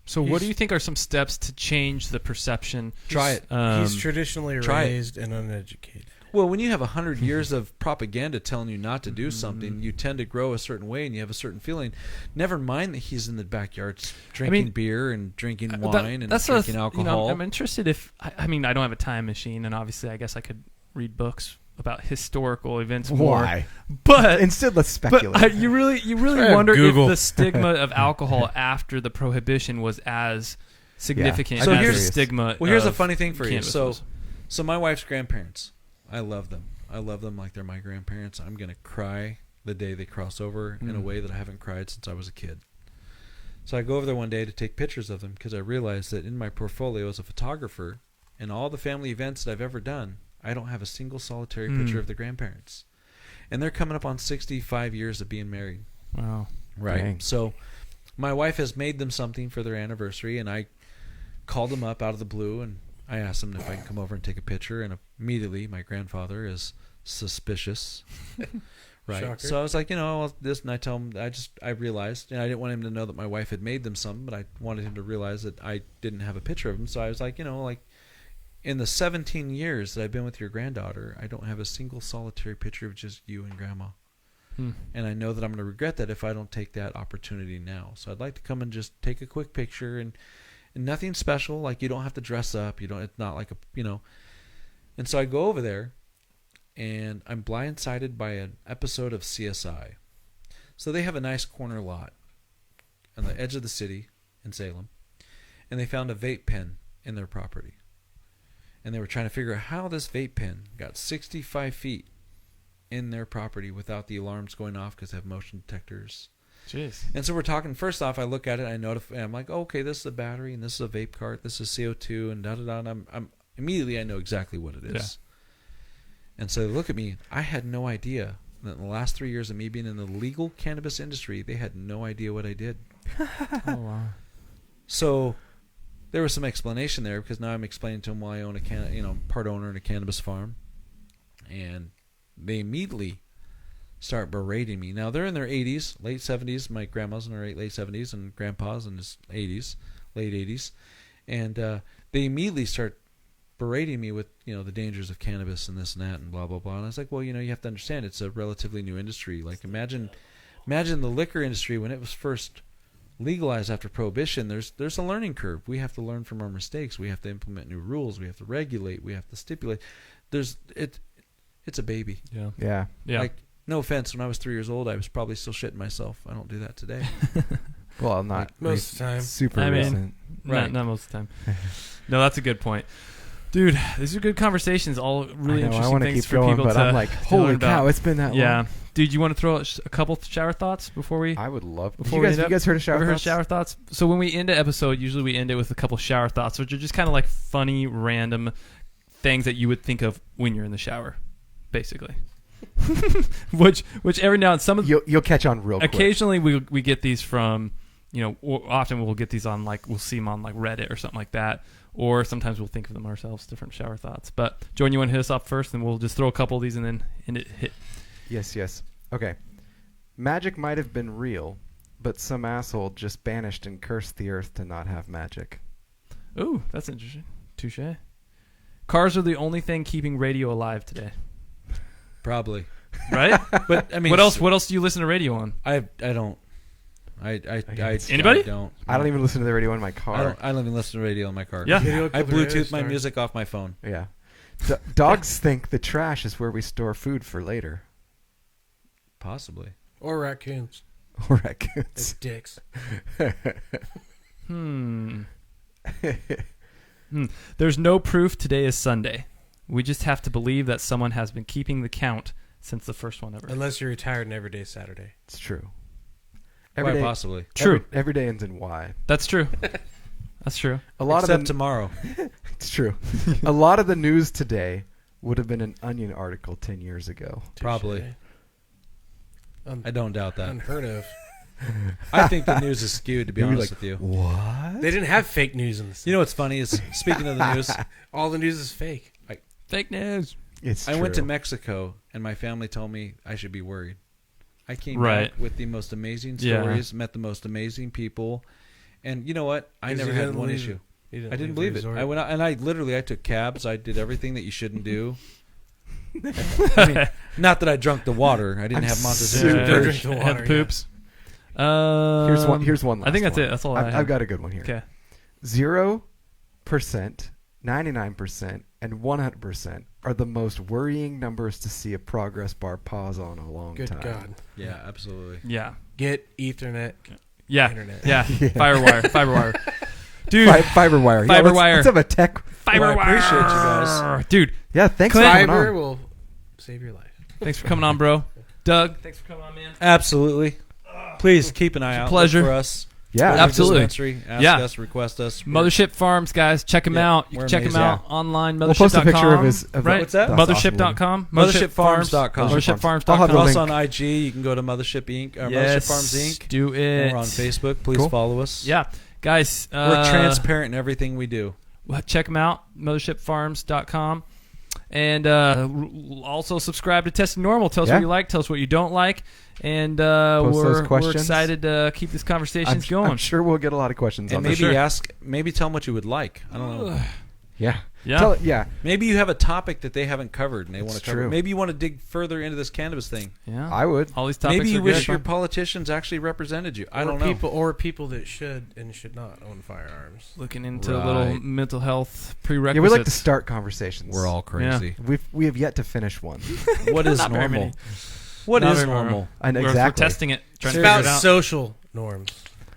So what do you think are some steps to change the perception? Try it. He's traditionally try it. raised and uneducated. Well, when you have 100 years of propaganda telling you not to do something, you tend to grow a certain way and you have a certain feeling. Never mind that he's in the backyard drinking beer and drinking wine and drinking alcohol. I'm interested if I mean I don't have a time machine, and obviously I guess I could read books about historical events more. Why? But Instead, let's speculate. But you really Try wonder if Google. the stigma of alcohol after the prohibition was as significant So as here's- the stigma. Well, here's a of funny thing for you. cannabis So, was. so my wife's grandparents, I love them. I love them like they're my grandparents. I'm going to cry the day they cross over in a way that I haven't cried since I was a kid. So I go over there one day to take pictures of them because I realized that in my portfolio as a photographer and all the family events that I've ever done, I don't have a single solitary picture of the grandparents. And they're coming up on 65 years of being married. Wow. Right. Dang. So my wife has made them something for their anniversary, and I called them up out of the blue, and I asked them if I can come over and take a picture, and immediately my grandfather is suspicious. Right. Shocker. So I was like, this, and I tell him, I realized, and I didn't want him to know that my wife had made them some, but I wanted him to realize that I didn't have a picture of him. So I was like, in the 17 years that I've been with your granddaughter, I don't have a single solitary picture of just you and Grandma. And I know that I'm going to regret that if I don't take that opportunity now. So I'd like to come and just take a quick picture, and nothing special. Like, you don't have to dress up. It's not like And so I go over there, and I'm blindsided by an episode of CSI. So they have a nice corner lot on the edge of the city in Salem, and they found a vape pen in their property. And they were trying to figure out how this vape pen got 65 feet in their property without the alarms going off because they have motion detectors. Jeez. And so we're talking, first off, I look at it, I notify, and I'm like, oh, okay, this is a battery, and this is a vape cart, this is CO2, and da-da-da, and I'm immediately I know exactly what it is. Yeah. And so they look at me, I had no idea that in the last 3 years of me being in the legal cannabis industry, they had no idea what I did. Oh wow. So there was some explanation there, because now I'm explaining to them why I own part owner in a cannabis farm. And they immediately start berating me. Now they're in their 80s, late 70s. My grandma's in her late 70s, and grandpa's in his 80s, late 80s. And they immediately start berating me with, the dangers of cannabis and this and that and blah, blah, blah. And I was like, well, you have to understand it's a relatively new industry. Like, imagine the liquor industry when it was first legalized after Prohibition. There's a learning curve. We have to learn from our mistakes. We have to implement new rules. We have to regulate. We have to stipulate. It's a baby. Yeah. Yeah. Yeah. Like, no offense, when I was 3 years old, I was probably still shitting myself. I don't do that today. Well, not Most of the time. super I mean, recent. Right. Not most of the time. No, that's a good point. Dude, these are good conversations. All really I interesting want to things keep for going, people but to I'm like, to holy learn about. cow, it's been that Yeah. long. Dude, you want to throw out a couple shower thoughts before we... I would love. Before You we guys heard of shower Ever heard thoughts? shower thoughts? So when we end an episode, usually we end it with a couple shower thoughts, which are just kind of like funny, random things that you would think of when you're in the shower, basically. which every now and some of You'll catch on real quick. occasionally we get these from, often we'll get these on we'll see them on Reddit or something like that, or sometimes we'll think of them ourselves, different shower thoughts. But Jordan, you want to hit us off first, and we'll just throw a couple of these and then hit. Yes. Okay. Magic might have been real, but some asshole just banished and cursed the earth to not have magic. Ooh, that's interesting. Touche. Cars are the only thing keeping radio alive today. Probably. Right? But I mean, What else do you listen to radio on? I don't. Anybody? I don't. I don't even listen to the radio in my car. I don't even listen to radio in my car. Yeah. I Bluetooth my music off my phone. Yeah. Dogs think the trash is where we store food for later. Possibly. Or raccoons. Or It's raccoons. dicks. There's no proof today is Sunday. We just have to believe that someone has been keeping the count since the first one ever. Unless you're retired and every day's Saturday. It's true. Why day, possibly? True. Every day ends in Y. That's true. That's true. A lot Except of tomorrow. It's true. A lot of the news today would have been an Onion article 10 years ago. Probably. I don't doubt that. Unheard of. I think the news is skewed, to be You'd be honest like, with you. What? They didn't have fake news in this. You know what's funny is, speaking of the news, All the news is fake. Fake news. It's I true. went to Mexico, and my family told me I should be worried. I came Right. back with the most amazing Yeah. stories, met the most amazing people, and you know what? I Because never you had didn't one believe issue. it. You I didn't leave believe the it. resort. I went out, and I took cabs. I did everything that you shouldn't do. I mean, not that I drunk the water. I didn't have Montezuma. super Don't drink the Had water, the poops. Here's one. I think last that's one. it. That's all I've got a good one here. Okay. 0%, 99%, and 100% are the most worrying numbers to see a progress bar pause on a long Good time. God. Yeah, absolutely. Yeah. Get Ethernet. Yeah. Internet. Yeah. Firewire. Dude. Fiberwire. Fiberwire. Let's have a tech. Firewire. Well, I appreciate you guys. Dude. Yeah, thanks Clint- for coming Fiber on. will save your life. Thanks for coming on, bro. Doug, thanks for coming on, man. Absolutely. Please keep an eye out. pleasure. Look for us. Yeah, Go to the absolutely. dispensary, Ask Yeah. us, request us. Mothership Farms, guys. Check them Yeah, out. You we're can check them amazing. out online. We'll post a Mothership.com. picture of his. Of right? What's that? That's Mothership.com. Mothershipfarms.com. Mothershipfarms.com. I'll have the We're link. also on IG. You can go to Mothership Inc. Or Yes. Mothership Farms Inc. Do it. We're on Facebook. Please Cool. follow us. Yeah. Guys. We're transparent in everything we do. Check them out. Mothershipfarms.com. And also subscribe to Testing Normal. Tell us what you like. Tell us what you don't like. And Post those we're questions. excited to keep these conversations going. I'm sure we'll get a lot of questions And on maybe this. maybe tell them what you would like. I don't know. Yeah. Yeah. Yeah. Maybe you have a topic that they haven't covered and they want to It's cover. true. Maybe you want to dig further into this cannabis thing. Yeah. I would. All these topics Maybe you are wish good. your politicians actually represented you. I don't know. People that should and should not own firearms. Looking into a Right. little mental health Yeah, prerequisites. we like to start conversations. We're all crazy. We have yet to finish one. What is Not very normal? many. What Not is very normal? And We're exactly. testing it. Trying It's to about figure it out. social norms.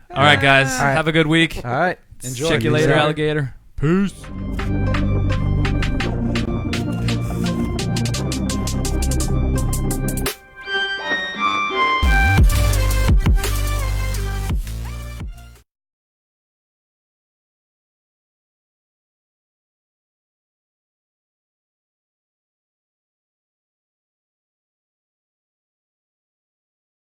All right, guys. All right. Have a good week. All right. Enjoy. Check you Peace later, out. alligator. Peace.